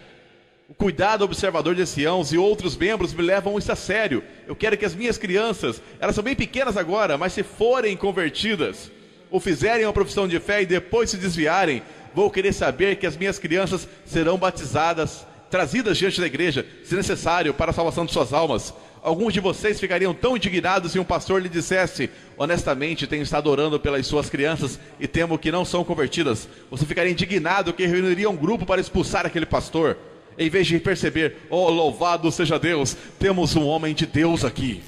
O cuidado observador de Sião e outros membros me levam isso a sério. Eu quero que as minhas crianças, elas são bem pequenas agora, mas se forem convertidas, ou fizerem uma profissão de fé e depois se desviarem, vou querer saber que as minhas crianças serão batizadas, trazidas diante da igreja, se necessário, para a salvação de suas almas. Alguns de vocês ficariam tão indignados se um pastor lhe dissesse: honestamente, tenho estado orando pelas suas crianças e temo que não são convertidas. Você ficaria indignado que reuniria um grupo para expulsar aquele pastor. Em vez de perceber, oh, louvado seja Deus, temos um homem de Deus aqui.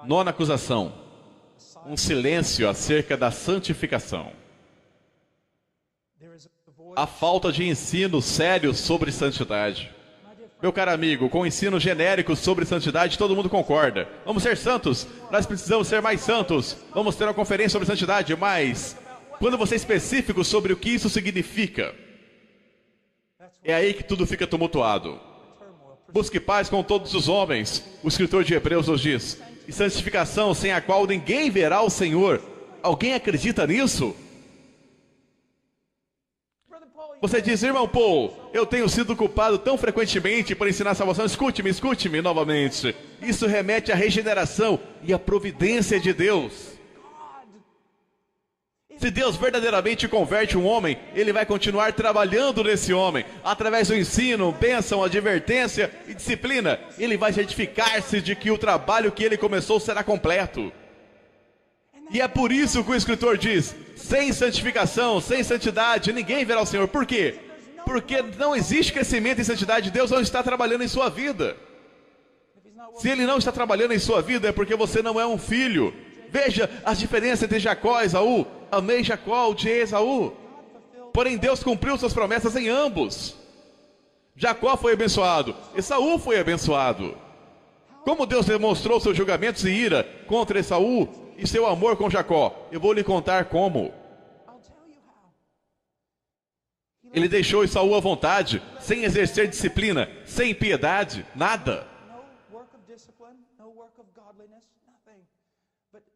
9ª acusação. Um silêncio acerca da santificação. A falta de ensino sério sobre santidade. Meu caro amigo, com o ensino genérico sobre santidade, todo mundo concorda. Vamos ser santos, nós precisamos ser mais santos. Vamos ter uma conferência sobre santidade, mas quando você é específico sobre o que isso significa, é aí que tudo fica tumultuado. Busque paz com todos os homens, o escritor de Hebreus nos diz, e santificação sem a qual ninguém verá o Senhor. Alguém acredita nisso? Você diz: irmão Paul, eu tenho sido culpado tão frequentemente por ensinar a salvação. Escute-me novamente. Isso remete à regeneração e à providência de Deus. Se Deus verdadeiramente converte um homem, Ele vai continuar trabalhando nesse homem, através do ensino, bênção, advertência e disciplina. Ele vai certificar-se de que o trabalho que Ele começou será completo. E é por isso que o escritor diz: sem santificação, sem santidade, ninguém verá o Senhor. Por quê? Porque não existe crescimento em santidade. Deus não está trabalhando em sua vida. Se Ele não está trabalhando em sua vida, é porque você não é um filho. Veja as diferenças entre Jacó e Esaú. Amei Jacó, odiei Esaú. Porém Deus cumpriu suas promessas em ambos. Jacó foi abençoado, Esaú foi abençoado. Como Deus demonstrou seus julgamentos e ira contra Esaú e seu amor com Jacó? Eu vou lhe contar como. Ele deixou Esaú à vontade, sem exercer disciplina, sem piedade, nada.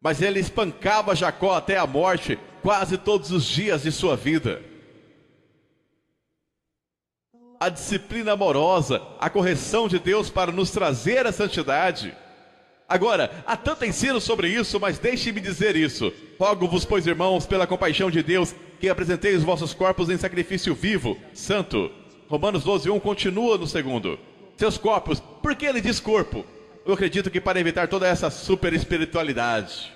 Mas ele espancava Jacó até a morte, quase todos os dias de sua vida. A disciplina amorosa, a correção de Deus para nos trazer a santidade. Agora, há tanto ensino sobre isso, mas deixe-me dizer isso. Rogo-vos, pois, irmãos, pela compaixão de Deus, que apresentei os vossos corpos em sacrifício vivo, santo. Romanos 12:1 continua no 2º. Seus corpos, por que ele diz corpo? Eu acredito que para evitar toda essa super espiritualidade.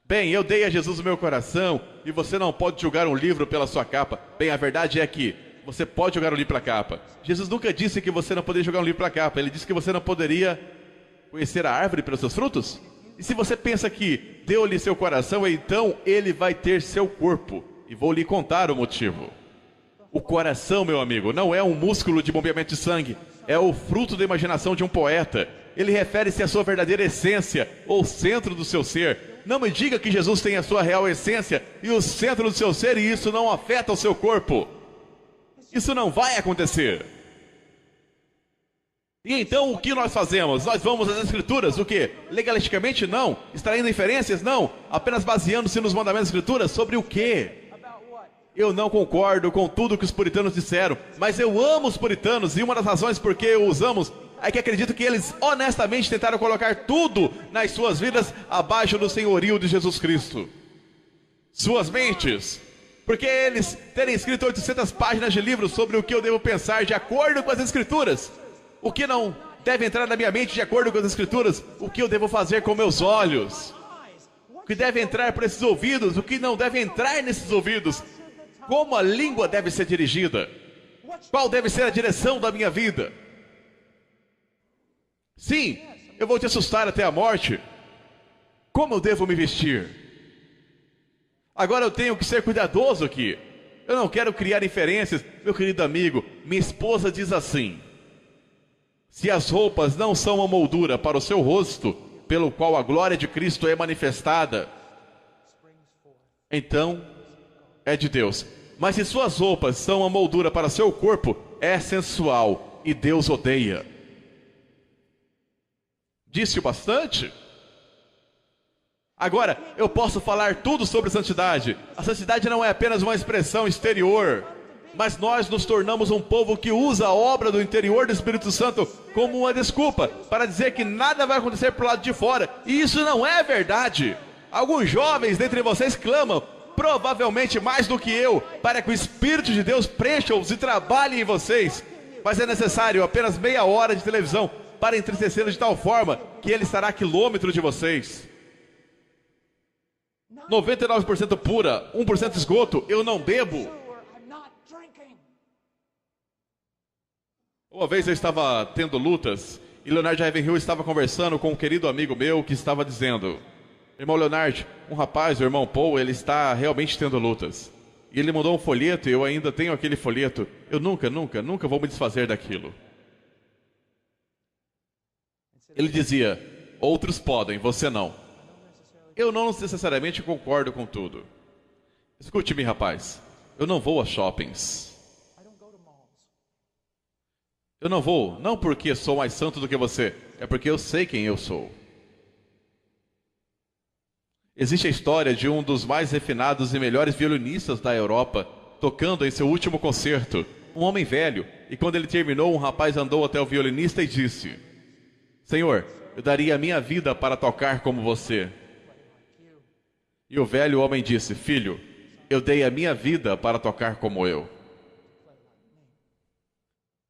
Bem, eu dei a Jesus o meu coração e você não pode julgar um livro pela sua capa. Bem, a verdade é que você pode julgar um livro pela capa. Jesus nunca disse que você não poderia julgar um livro pela capa. Ele disse que você não poderia conhecer a árvore pelos seus frutos. E se você pensa que deu-lhe seu coração, então ele vai ter seu corpo. E vou lhe contar o motivo. O coração, meu amigo, não é um músculo de bombeamento de sangue. É o fruto da imaginação de um poeta. ele refere-se à sua verdadeira essência, ou centro do seu ser. Não me diga que Jesus tem a sua real essência e o centro do seu ser, e isso não afeta o seu corpo. Isso não vai acontecer. E então o que nós fazemos? Nós vamos às Escrituras, o quê? Legalisticamente não, extraindo inferências não, apenas baseando-se nos mandamentos das Escrituras, sobre o quê? Eu não concordo com tudo que os puritanos disseram, mas eu amo os puritanos, e uma das razões por que eu os amo é que acredito que eles honestamente tentaram colocar tudo nas suas vidas abaixo do senhorio de Jesus Cristo. Suas mentes. Porque eles terem escrito 800 páginas de livros sobre o que eu devo pensar de acordo com as Escrituras. O que não deve entrar na minha mente de acordo com as Escrituras? O que eu devo fazer com meus olhos? O que deve entrar por esses ouvidos? O que não deve entrar nesses ouvidos? Como a língua deve ser dirigida? Qual deve ser a direção da minha vida? Sim, eu vou te assustar até a morte. Como eu devo me vestir? Agora eu tenho que ser cuidadoso aqui. Eu não quero criar inferências. Meu querido amigo, minha esposa diz assim: se as roupas não são uma moldura para o seu rosto, pelo qual a glória de Cristo é manifestada, então é de Deus. Mas se suas roupas são uma moldura para seu corpo, é sensual e Deus odeia. Disse-o bastante? Agora, eu posso falar tudo sobre santidade. A santidade não é apenas uma expressão exterior, mas nós nos tornamos um povo que usa a obra do interior do Espírito Santo como uma desculpa para dizer que nada vai acontecer pro lado de fora. E isso não é verdade. Alguns jovens dentre vocês clamam, provavelmente mais do que eu, para que o Espírito de Deus preencha-os e trabalhe em vocês. Mas é necessário apenas meia hora de televisão para entristecê-lo de tal forma que ele estará a quilômetro de vocês. 99% pura, 1% esgoto, eu não bebo. Uma vez eu estava tendo lutas e Leonard Ravenhill estava conversando com um querido amigo meu que estava dizendo: irmão Leonard, um rapaz, o irmão Paul, ele está realmente tendo lutas. E ele mandou um folheto e eu ainda tenho aquele folheto. Eu nunca vou me desfazer daquilo. Ele dizia: outros podem, você não. Eu não necessariamente concordo com tudo. Escute-me, rapaz. Eu não vou a shoppings. Eu não vou, não porque sou mais santo do que você, é porque eu sei quem eu sou. Existe a história de um dos mais refinados e melhores violinistas da Europa, tocando em seu último concerto, um homem velho, e quando ele terminou, um rapaz andou até o violinista e disse: Senhor, eu daria a minha vida para tocar como você. E o velho homem disse: filho, eu dei a minha vida para tocar como eu.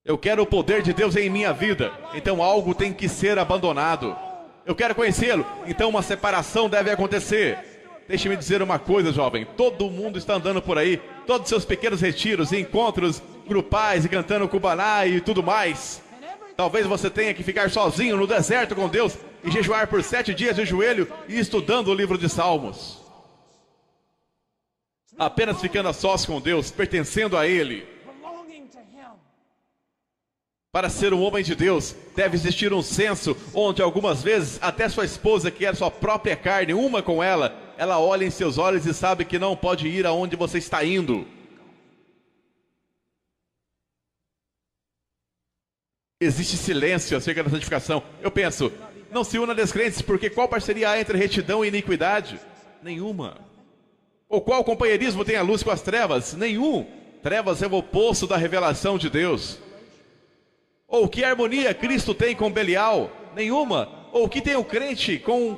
Eu quero o poder de Deus em minha vida, então algo tem que ser abandonado. Eu quero conhecê-lo, então uma separação deve acontecer. Deixe-me dizer uma coisa, jovem, todo mundo está andando por aí, todos os seus pequenos retiros e encontros grupais e cantando cubaná e tudo mais. Talvez você tenha que ficar sozinho no deserto com Deus e jejuar por 7 dias de joelho e estudando o livro de Salmos. Apenas ficando a sós com Deus, pertencendo a Ele. Para ser um homem de Deus, deve existir um senso onde algumas vezes até sua esposa, que é sua própria carne, uma com ela, ela olha em seus olhos e sabe que não pode ir aonde você está indo. Existe silêncio acerca da santificação. Eu penso, não se una a descrentes, porque qual parceria há entre retidão e iniquidade? Nenhuma. Ou qual companheirismo tem a luz com as trevas? Nenhum. Trevas é o oposto da revelação de Deus. Ou que harmonia Cristo tem com Belial? Nenhuma. Ou que tem o crente com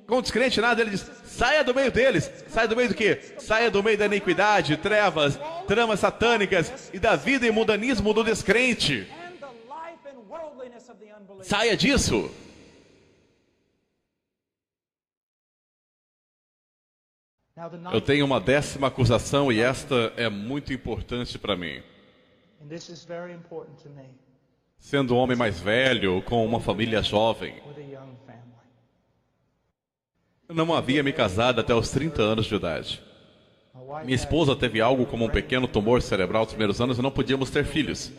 o descrente? Nada. Ele diz, saia do meio deles. Saia do meio do quê? Saia do meio da iniquidade, trevas, tramas satânicas e da vida e mundanismo do descrente. Saia disso. Eu tenho uma 10ª acusação e esta é muito importante para mim. Sendo um homem mais velho, com uma família jovem, eu não havia me casado até os 30 anos de idade. Minha esposa teve algo como um pequeno tumor cerebral nos primeiros anos e não podíamos ter filhos.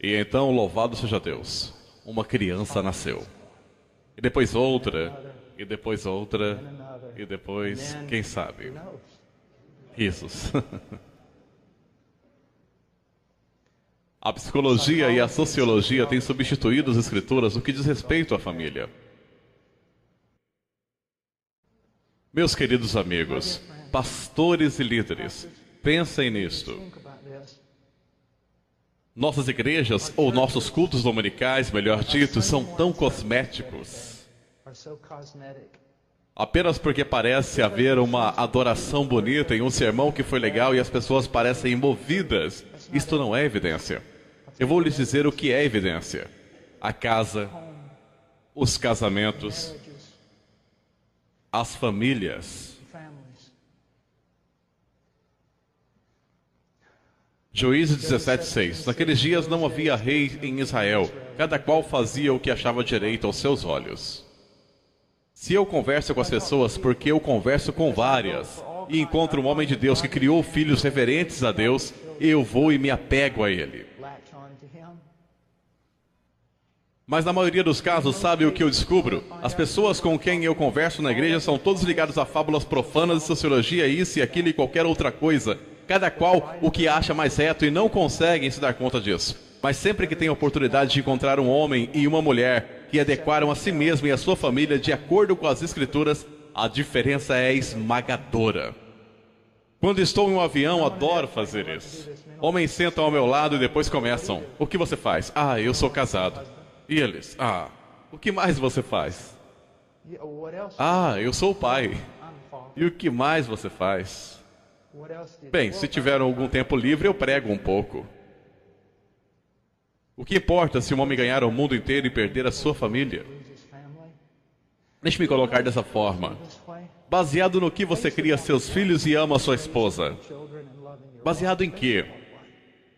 E então, louvado seja Deus, uma criança nasceu. e depois outra, e depois outra, e depois, quem sabe, risos. A psicologia e a sociologia têm substituído as escrituras no que diz respeito à família. Meus queridos amigos, pastores e líderes, pensem nisto. Nossas igrejas, ou nossos cultos dominicais, melhor dito, são tão cosméticos. Apenas porque parece haver uma adoração bonita em um sermão que foi legal e as pessoas parecem envolvidas, isto não é evidência. Eu vou lhes dizer o que é evidência. A casa, os casamentos, as famílias. Juízes 17:6. Naqueles dias não havia rei em Israel, cada qual fazia o que achava direito aos seus olhos. Se eu converso com as pessoas, porque eu converso com várias, e encontro um homem de Deus que criou filhos reverentes a Deus, eu vou e me apego a ele. Mas na maioria dos casos, sabe o que eu descubro? As pessoas com quem eu converso na igreja são todos ligados a fábulas profanas de sociologia, isso e aquilo e qualquer outra coisa. Cada qual o que acha mais reto e não conseguem se dar conta disso. Mas sempre que tem a oportunidade de encontrar um homem e uma mulher que adequaram a si mesmo e a sua família de acordo com as escrituras, a diferença é esmagadora. Quando estou em um avião, adoro fazer isso. Homens sentam ao meu lado e depois começam. O que você faz? Ah, eu sou casado. E eles? Ah, o que mais você faz? Ah, eu sou o pai. E o que mais você faz? Bem, se tiver algum tempo livre, eu prego um pouco. O que importa se um homem ganhar o mundo inteiro e perder a sua família? Deixe-me colocar dessa forma. Baseado no que você cria seus filhos e ama sua esposa? Baseado em quê?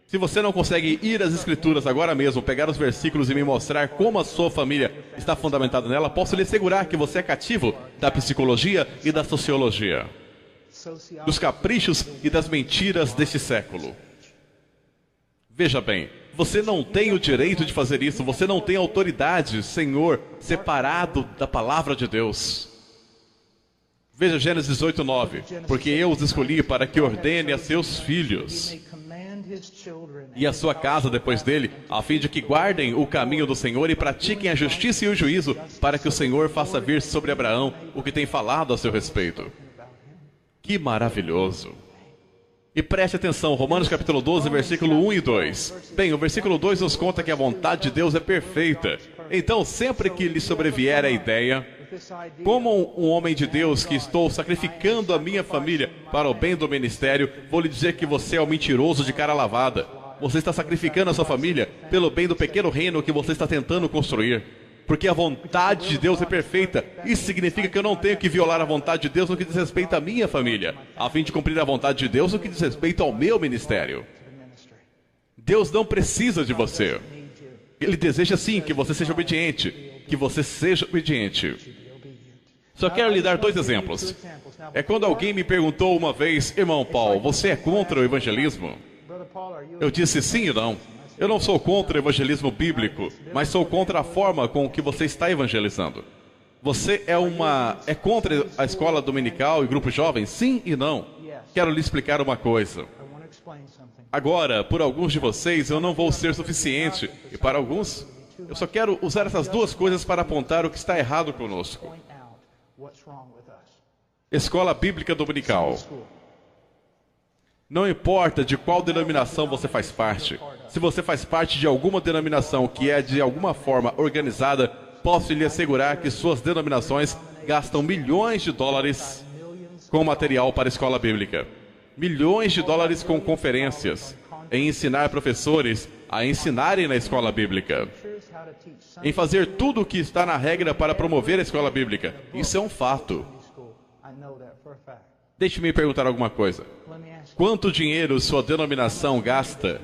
Se você não consegue ir às escrituras agora mesmo, pegar os versículos e me mostrar como a sua família está fundamentada nela, posso lhe assegurar que você é cativo da psicologia e da sociologia, dos caprichos e das mentiras deste século. Veja bem, você não tem o direito de fazer isso, você não tem autoridade, Senhor, separado da palavra de Deus. Veja Gênesis 8:9, porque eu os escolhi para que ordene a seus filhos e a sua casa depois dele, a fim de que guardem o caminho do Senhor e pratiquem a justiça e o juízo, para que o Senhor faça vir sobre Abraão o que tem falado a seu respeito. Que maravilhoso! E preste atenção, Romanos capítulo 12, versículo 1 e 2. Bem, o versículo 2 nos conta que a vontade de Deus é perfeita. Então, sempre que lhe sobrevier a ideia, como um homem de Deus que estou sacrificando a minha família para o bem do ministério, vou lhe dizer que você é um mentiroso de cara lavada. Você está sacrificando a sua família pelo bem do pequeno reino que você está tentando construir. Porque a vontade de Deus é perfeita. Isso significa que eu não tenho que violar a vontade de Deus no que diz respeito à minha família, a fim de cumprir a vontade de Deus no que diz respeito ao meu ministério. Deus não precisa de você. Ele deseja sim que você seja obediente. Que você seja obediente. Só quero lhe dar 2 exemplos. É quando alguém me perguntou uma vez, irmão Paul, você é contra o evangelismo? Eu disse sim e não. Eu não sou contra o evangelismo bíblico, mas sou contra a forma com que você está evangelizando. Você é contra a escola dominical e grupo jovem? Sim e não. Quero lhe explicar uma coisa. Agora, por alguns de vocês, eu não vou ser suficiente. E para alguns, eu só quero usar essas 2 coisas para apontar o que está errado conosco. Escola bíblica dominical. Não importa de qual denominação você faz parte. Se você faz parte de alguma denominação que é de alguma forma organizada, posso lhe assegurar que suas denominações gastam milhões de dólares com material para a escola bíblica. Milhões de dólares com conferências, em ensinar professores a ensinarem na escola bíblica. Em fazer tudo o que está na regra para promover a escola bíblica. Isso é um fato. Deixe-me perguntar alguma coisa. Quanto dinheiro sua denominação gasta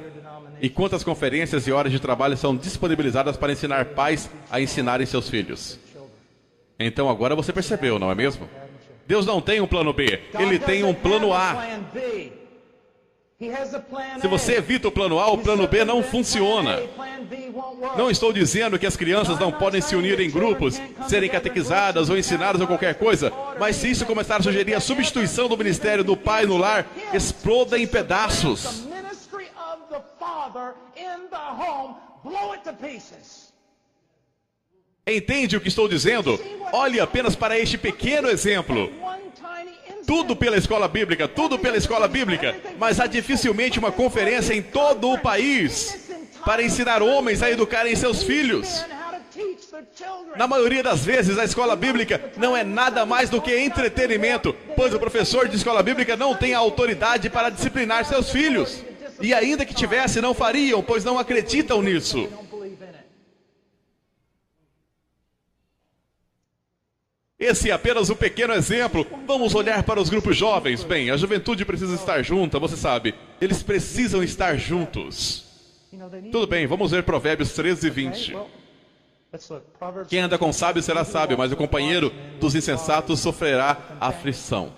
e quantas conferências e horas de trabalho são disponibilizadas para ensinar pais a ensinarem seus filhos? Então agora você percebeu, não é mesmo? Deus não tem um plano B, Ele tem um plano A. Se você evita o plano A, o plano B não funciona. Não estou dizendo que as crianças não podem se unir em grupos, serem catequizadas ou ensinadas ou qualquer coisa, mas se isso começar a sugerir a substituição do ministério do pai no lar, exploda em pedaços. Entende o que estou dizendo? Olhe apenas para este pequeno exemplo. Tudo pela escola bíblica, tudo pela escola bíblica, mas há dificilmente uma conferência em todo o país para ensinar homens a educarem seus filhos. Na maioria das vezes, a escola bíblica não é nada mais do que entretenimento, pois o professor de escola bíblica não tem a autoridade para disciplinar seus filhos. E ainda que tivesse, não fariam, pois não acreditam nisso. Esse é apenas um pequeno exemplo. Vamos olhar para os grupos jovens. Bem, a juventude precisa estar junta, você sabe. Eles precisam estar juntos. Tudo bem, vamos ver Provérbios 13 e 20. Quem anda com sábio será sábio, mas o companheiro dos insensatos sofrerá aflição.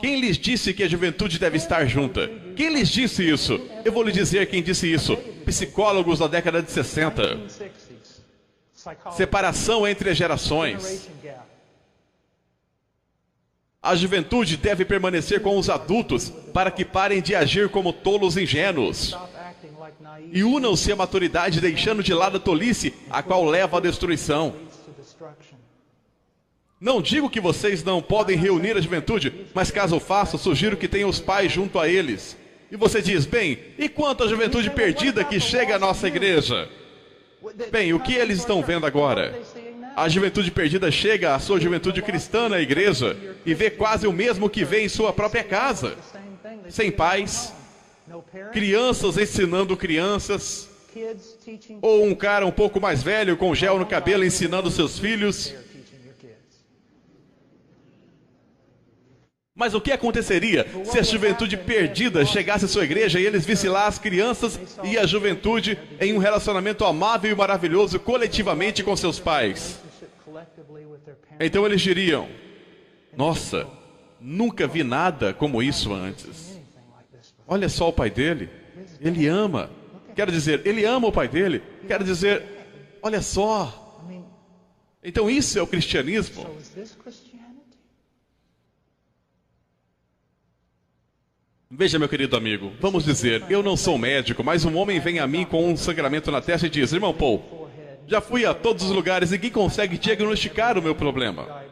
Quem lhes disse que a juventude deve estar junta? Quem lhes disse isso? Eu vou lhe dizer quem disse isso. Psicólogos da década de 60. Separação entre as gerações. A juventude deve permanecer com os adultos para que parem de agir como tolos ingênuos. E unam-se à maturidade, deixando de lado a tolice, a qual leva à destruição. Não digo que vocês não podem reunir a juventude, mas caso o façam, sugiro que tenham os pais junto a eles. E você diz, bem, e quanto à juventude perdida que chega à nossa igreja? Bem, o que eles estão vendo agora? A juventude perdida chega à sua juventude cristã na igreja e vê quase o mesmo que vê em sua própria casa. Sem pais, crianças ensinando crianças, ou um cara um pouco mais velho com gel no cabelo ensinando seus filhos. Mas o que aconteceria se a juventude perdida chegasse à sua igreja e eles vissem lá as crianças e a juventude em um relacionamento amável e maravilhoso coletivamente com seus pais? Então eles diriam, nossa, nunca vi nada como isso antes. Olha só o pai dele, ele ama. Quero dizer, ele ama o pai dele. Quero dizer, olha só. Então isso é o cristianismo. Veja, meu querido amigo, vamos dizer, eu não sou médico, mas um homem vem a mim com um sangramento na testa e diz, irmão Paul, já fui a todos os lugares, ninguém consegue diagnosticar o meu problema.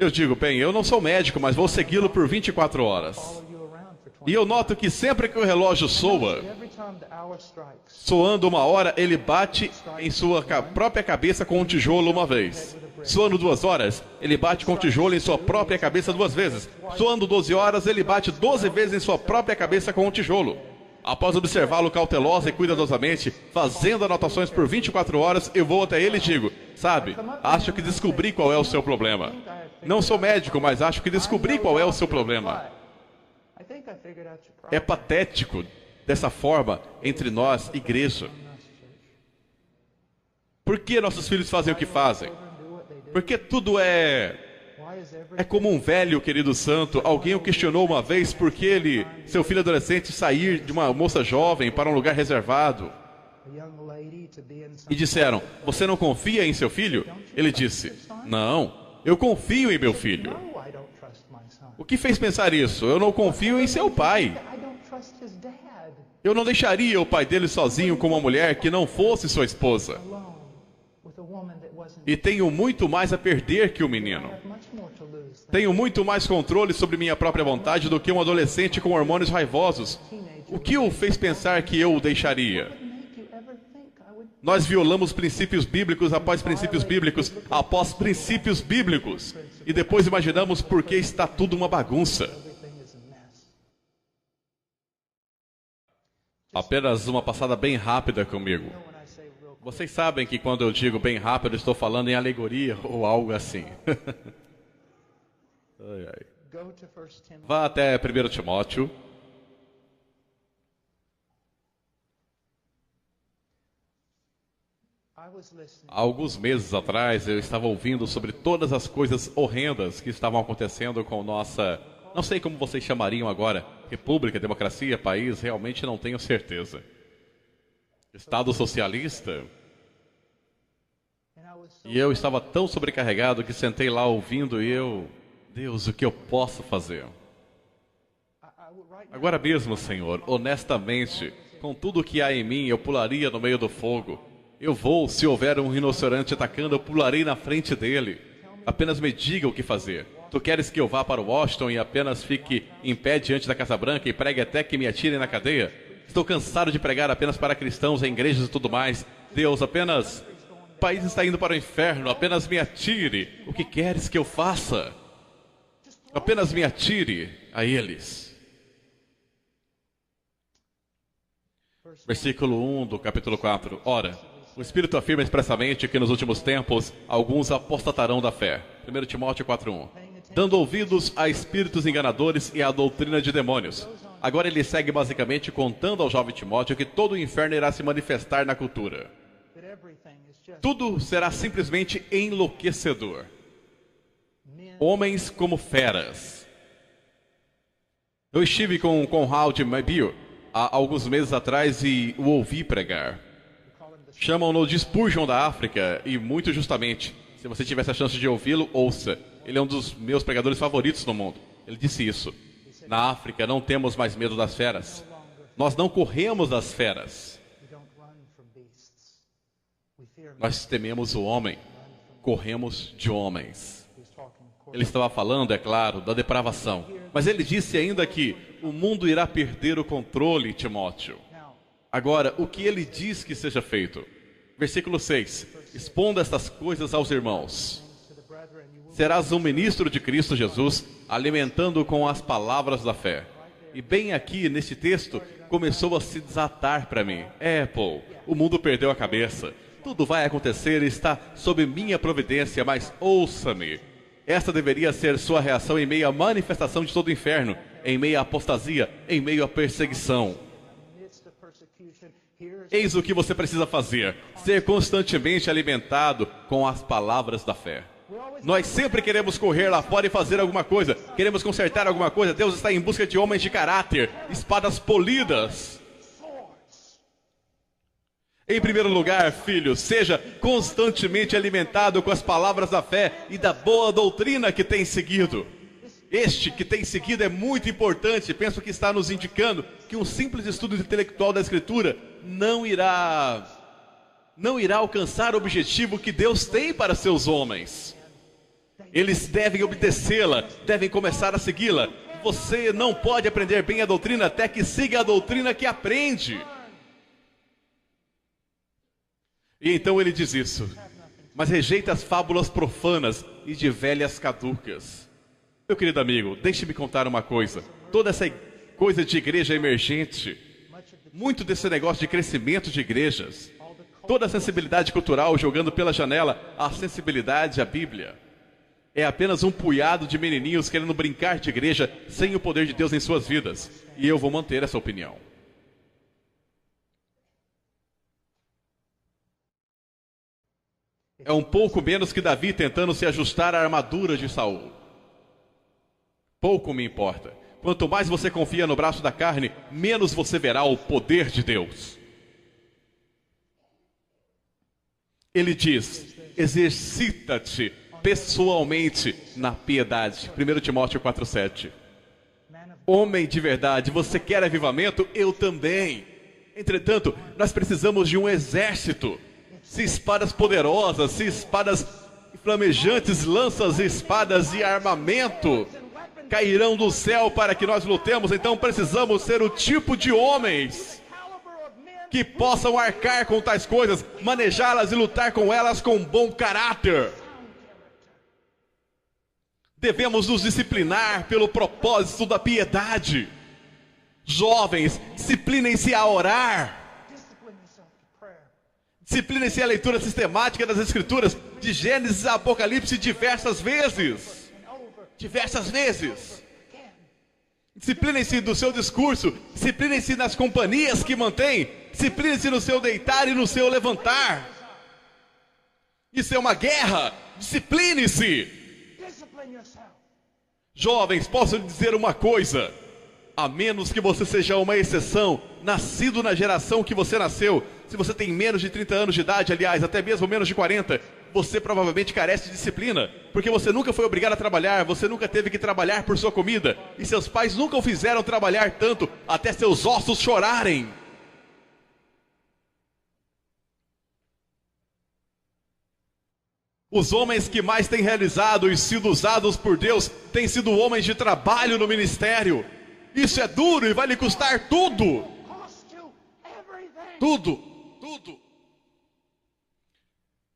Eu digo, bem, eu não sou médico, mas vou segui-lo por 24 horas. E eu noto que sempre que o relógio soa, soando 1 hora, ele bate em sua própria cabeça com um tijolo uma vez. Soando 2 horas, ele bate com o tijolo em sua própria cabeça 2 vezes. Soando 12 horas, ele bate 12 vezes em sua própria cabeça com o tijolo. Após observá-lo cautelosa e cuidadosamente, fazendo anotações por 24 horas, eu vou até ele e digo, sabe, acho que descobri qual é o seu problema. Não sou médico, mas acho que descobri qual é o seu problema. É patético dessa forma entre nós, igreja. Por que nossos filhos fazem o que fazem? Porque tudo é como um velho, querido santo. Alguém o questionou uma vez por que seu filho adolescente sair de uma moça jovem para um lugar reservado. E disseram, você não confia em seu filho? Ele disse, não, eu confio em meu filho. O que fez pensar isso? Eu não confio em seu pai. Eu não deixaria o pai dele sozinho com uma mulher que não fosse sua esposa. E tenho muito mais a perder que o menino. Tenho muito mais controle sobre minha própria vontade do que um adolescente com hormônios raivosos. O que o fez pensar que eu o deixaria? Nós violamos princípios bíblicos após princípios bíblicos, após princípios bíblicos. E depois imaginamos por que está tudo uma bagunça. Apenas uma passada bem rápida comigo. Vocês sabem que quando eu digo bem rápido, estou falando em alegoria ou algo assim. Ai, ai. Vá até 1 Timóteo. Há alguns meses atrás, eu estava ouvindo sobre todas as coisas horrendas que estavam acontecendo com nossa Não sei como vocês chamariam agora. República, democracia, país, realmente não tenho certeza. Estado socialista? E eu estava tão sobrecarregado que sentei lá ouvindo e Deus, o que eu posso fazer? Agora mesmo, Senhor, honestamente, com tudo o que há em mim, eu pularia no meio do fogo. Eu vou, se houver um rinoceronte atacando, eu pularei na frente dele. Apenas me diga o que fazer. Tu queres que eu vá para Washington e apenas fique em pé diante da Casa Branca e pregue até que me atirem na cadeia? Estou cansado de pregar apenas para cristãos em igrejas e tudo mais. Deus, apenas... O país está indo para o inferno, apenas me atire. O que queres que eu faça? Apenas me atire a eles. Versículo 1 do capítulo 4. Ora, o Espírito afirma expressamente que nos últimos tempos alguns apostatarão da fé. 1 Timóteo 4:1. Dando ouvidos a espíritos enganadores e à doutrina de demônios. Agora ele segue basicamente contando ao jovem Timóteo que todo o inferno irá se manifestar na cultura. Tudo será simplesmente enlouquecedor. Homens como feras. Eu estive com Conrad Mabille há alguns meses atrás e o ouvi pregar. Chamam-no de Spurgeon da África e muito justamente. Se você tivesse a chance de ouvi-lo, ouça. Ele é um dos meus pregadores favoritos no mundo. Ele disse isso. Na África não temos mais medo das feras. Nós não corremos das feras. Nós tememos o homem. Corremos de homens. Ele estava falando, é claro, da depravação. Mas ele disse ainda que o mundo irá perder o controle, Timóteo. Agora, o que ele diz que seja feito? Versículo 6. Expondo estas coisas aos irmãos. Serás um ministro de Cristo Jesus, alimentando com as palavras da fé. E bem aqui, neste texto, começou a se desatar para mim. Paul, o mundo perdeu a cabeça. Tudo vai acontecer e está sob minha providência, mas ouça-me. Esta deveria ser sua reação em meio à manifestação de todo o inferno, em meio à apostasia, em meio à perseguição. Eis o que você precisa fazer: ser constantemente alimentado com as palavras da fé. Nós sempre queremos correr lá fora e fazer alguma coisa. Queremos consertar alguma coisa. Deus está em busca de homens de caráter, espadas polidas. Em primeiro lugar, filho, seja constantemente alimentado com as palavras da fé e da boa doutrina que tem seguido. Este que tem seguido é muito importante. Penso que está nos indicando que um simples estudo intelectual da Escritura não irá alcançar o objetivo que Deus tem para seus homens. Eles devem obedecê-la, devem começar a segui-la. Você não pode aprender bem a doutrina até que siga a doutrina que aprende. E então ele diz isso. Mas rejeita as fábulas profanas e de velhas caducas. Meu querido amigo, deixe-me contar uma coisa. Toda essa coisa de igreja emergente, muito desse negócio de crescimento de igrejas, toda a sensibilidade cultural jogando pela janela a sensibilidade à Bíblia, é apenas um punhado de menininhos querendo brincar de igreja sem o poder de Deus em suas vidas. E eu vou manter essa opinião. É um pouco menos que Davi tentando se ajustar à armadura de Saul. Pouco me importa. Quanto mais você confia no braço da carne, menos você verá o poder de Deus. Ele diz: exercita-te pessoalmente na piedade. 1 Timóteo 4:7. Homem de verdade, você quer avivamento? Eu também. Entretanto, nós precisamos de um exército. Se espadas poderosas, se espadas flamejantes, lanças, espadas e armamento cairão do céu para que nós lutemos, então precisamos ser o tipo de homens que possam arcar com tais coisas, manejá-las e lutar com elas com bom caráter. Devemos nos disciplinar pelo propósito da piedade. Jovens, disciplinem-se a orar. Disciplinem-se a leitura sistemática das Escrituras, de Gênesis a Apocalipse, diversas vezes. Diversas vezes. Disciplinem-se do seu discurso, disciplinem-se nas companhias que mantém, disciplinem-se no seu deitar e no seu levantar. Isso é uma guerra. Discipline-se. Jovens, posso lhe dizer uma coisa: a menos que você seja uma exceção, nascido na geração que você nasceu, se você tem menos de 30 anos de idade, aliás, até mesmo menos de 40, você provavelmente carece de disciplina, porque você nunca foi obrigado a trabalhar, você nunca teve que trabalhar por sua comida, e seus pais nunca o fizeram trabalhar tanto até seus ossos chorarem. Os homens que mais têm realizado e sido usados por Deus têm sido homens de trabalho no ministério. Isso é duro e vai lhe custar tudo. Tudo, tudo.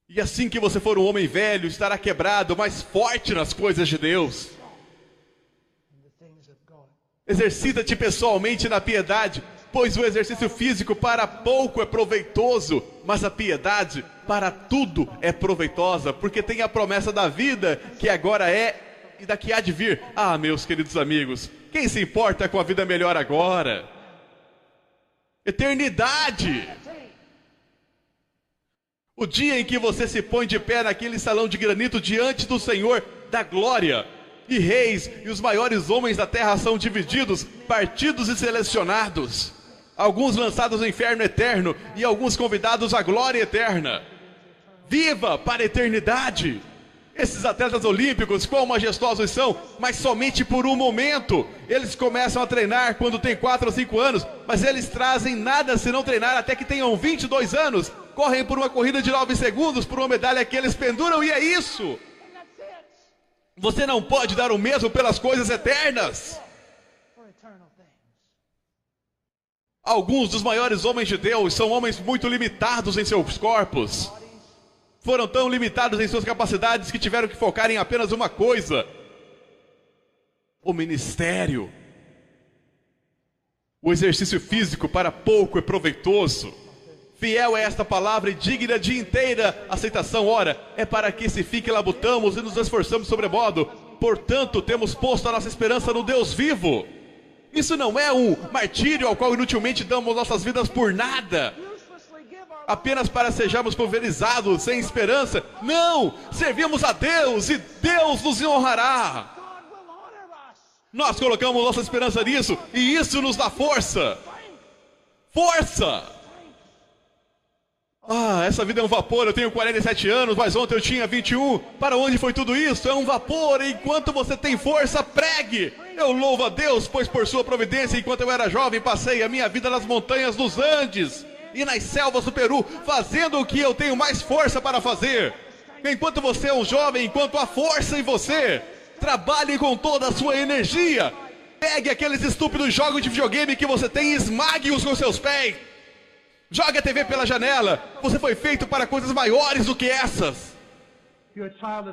E assim que você for um homem velho, estará quebrado, mas forte nas coisas de Deus. Exercita-te pessoalmente na piedade, pois o exercício físico para pouco é proveitoso, mas a piedade para tudo é proveitosa, porque tem a promessa da vida que agora é e da que há de vir. Ah, meus queridos amigos, quem se importa com a vida melhor agora? Eternidade! O dia em que você se põe de pé naquele salão de granito diante do Senhor da glória, e reis e os maiores homens da terra são divididos, partidos e selecionados, alguns lançados no inferno eterno e alguns convidados à glória eterna. Viva para a eternidade! Esses atletas olímpicos, quão majestosos são, mas somente por um momento. Eles começam a treinar quando têm 4 ou 5 anos, mas eles trazem nada se não treinar até que tenham 22 anos. Correm por uma corrida de 9 segundos, por uma medalha que eles penduram, e é isso. Você não pode dar o mesmo pelas coisas eternas. Alguns dos maiores homens de Deus são homens muito limitados em seus corpos. Foram tão limitados em suas capacidades que tiveram que focar em apenas uma coisa: o ministério. O exercício físico para pouco é proveitoso. Fiel é esta palavra e digna de inteira aceitação. Ora, é para que se fique labutamos e nos esforçamos sobremodo. Portanto, temos posto a nossa esperança no Deus vivo. Isso não é um martírio ao qual inutilmente damos nossas vidas por nada, apenas para sejamos pulverizados sem esperança. Não! Servimos a Deus e Deus nos honrará. Nós colocamos nossa esperança nisso e isso nos dá força. Força! Ah, essa vida é um vapor, eu tenho 47 anos, mas ontem eu tinha 21. Para onde foi tudo isso? É um vapor, e enquanto você tem força, pregue. Eu louvo a Deus, pois por sua providência, enquanto eu era jovem, passei a minha vida nas montanhas dos Andes e nas selvas do Peru, fazendo o que eu tenho mais força para fazer. Enquanto você é um jovem, enquanto há força em você, trabalhe com toda a sua energia. Pegue aqueles estúpidos jogos de videogame que você tem e esmague-os com seus pés. Jogue a TV pela janela. Você foi feito para coisas maiores do que essas.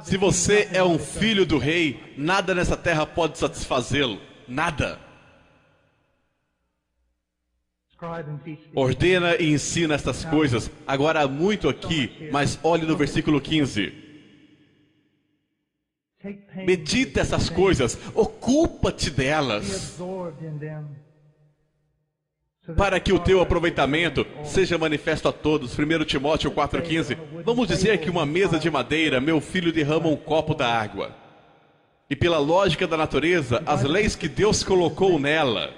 Se você é um filho do rei, nada nessa terra pode satisfazê-lo. Nada. Ordena e ensina estas coisas. Agora há muito aqui, mas olhe no versículo 15. Medita essas coisas, ocupa-te delas, para que o teu aproveitamento seja manifesto a todos. 1 Timóteo 4,15. Vamos dizer que uma mesa de madeira, meu filho derrama um copo da água. E pela lógica da natureza, as leis que Deus colocou nela,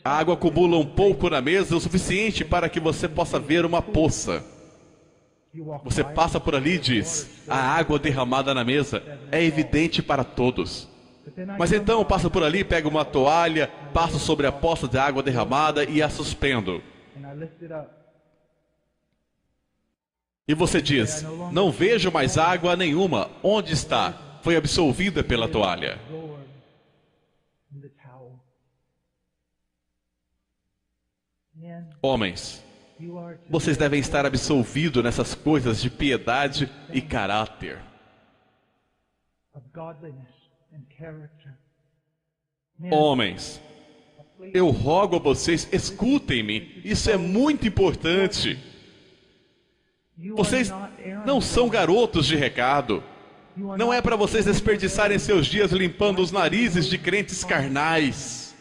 a água acumula um pouco na mesa, o suficiente para que você possa ver uma poça. Você passa por ali e diz: a água derramada na mesa é evidente para todos. Mas então passa por ali, pega uma toalha, passo sobre a poça de água derramada e a suspendo. E você diz: não vejo mais água nenhuma. Onde está? Foi absolvida pela toalha. Homens, vocês devem estar absolvidos nessas coisas de piedade e caráter. Homens, eu rogo a vocês, escutem-me, isso é muito importante. Vocês não são garotos de recado. Não é para vocês desperdiçarem seus dias limpando os narizes de crentes carnais.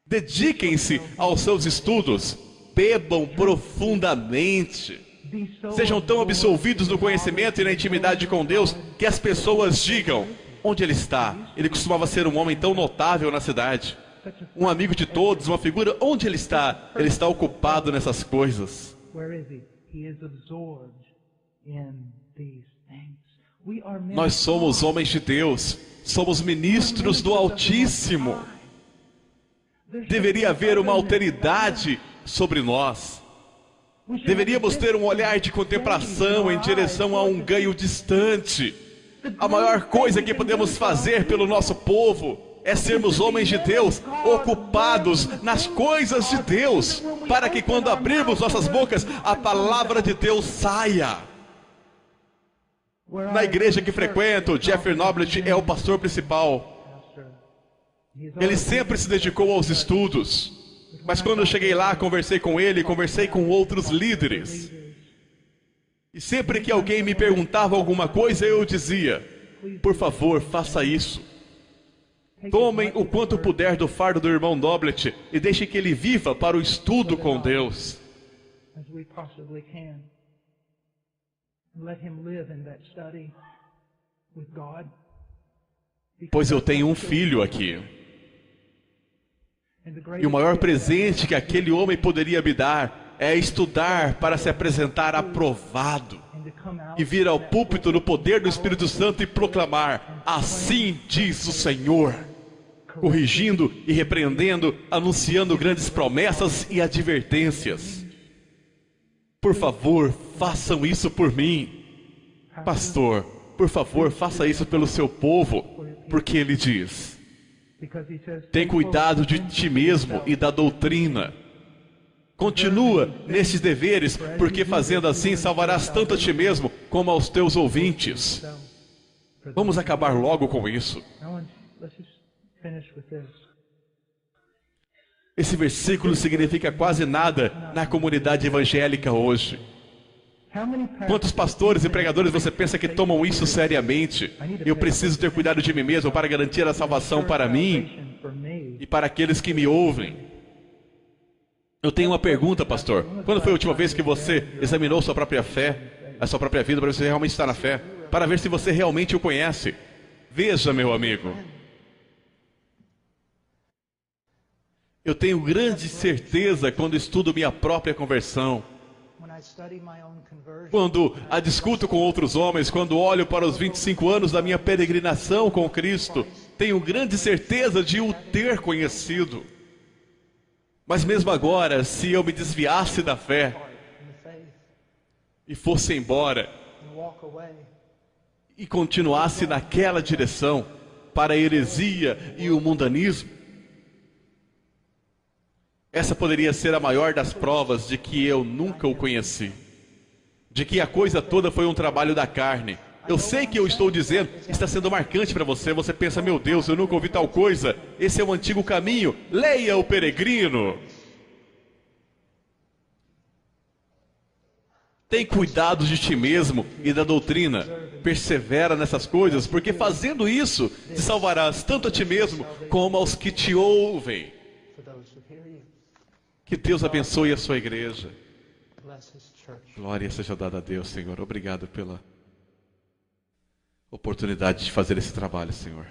Dediquem-se aos seus estudos, bebam profundamente. Sejam tão absolvidos no conhecimento e na intimidade com Deus que as pessoas digam: onde ele está? Ele costumava ser um homem tão notável na cidade, um amigo de todos, uma figura. Onde ele está? Ele está ocupado nessas coisas. Nós somos homens de Deus, somos ministros do Altíssimo. Deveria haver uma alteridade sobre nós. Deveríamos ter um olhar de contemplação em direção a um ganho distante. A maior coisa que podemos fazer pelo nosso povo é sermos homens de Deus, ocupados nas coisas de Deus, para que quando abrirmos nossas bocas, a palavra de Deus saia. Na igreja que frequento, Jeffrey Noblet é o pastor principal. Ele sempre se dedicou aos estudos. Mas quando eu cheguei lá, conversei com ele, conversei com outros líderes. E sempre que alguém me perguntava alguma coisa, eu dizia: por favor, faça isso. Tomem o quanto puder do fardo do irmão Noblet e deixem que ele viva para o estudo com Deus. Pois eu tenho um filho aqui. E o maior presente que aquele homem poderia me dar é estudar para se apresentar aprovado e vir ao púlpito no poder do Espírito Santo e proclamar: assim diz o Senhor, corrigindo e repreendendo, anunciando grandes promessas e advertências. Por favor, façam isso por mim. Pastor, por favor, faça isso pelo seu povo, porque ele diz: tem cuidado de ti mesmo e da doutrina. Continua nesses deveres, porque fazendo assim salvarás tanto a ti mesmo como aos teus ouvintes. Vamos acabar logo com isso. Esse versículo significa quase nada na comunidade evangélica hoje. Quantos pastores e pregadores você pensa que tomam isso seriamente? Eu preciso ter cuidado de mim mesmo para garantir a salvação para mim e para aqueles que me ouvem. Eu tenho uma pergunta, pastor. Quando foi a última vez que você examinou sua própria fé, a sua própria vida, para ver se você realmente está na fé? Para ver se você realmente o conhece? Veja, meu amigo. Eu tenho grande certeza quando estudo minha própria conversão, quando a discuto com outros homens, quando olho para os 25 anos da minha peregrinação com Cristo, tenho grande certeza de o ter conhecido. Mas mesmo agora, se eu me desviasse da fé e fosse embora e continuasse naquela direção para a heresia e o mundanismo, essa poderia ser a maior das provas de que eu nunca o conheci, de que a coisa toda foi um trabalho da carne. Eu sei que eu estou dizendo, está sendo marcante para você. Você pensa: meu Deus, eu nunca ouvi tal coisa. Esse é o antigo caminho. Leia o Peregrino. Tem cuidado de ti mesmo e da doutrina. Persevera nessas coisas, porque fazendo isso, te salvarás tanto a ti mesmo como aos que te ouvem. Que Deus abençoe a sua igreja. Glória seja dada a Deus, Senhor. Obrigado pela oportunidade de fazer esse trabalho, Senhor.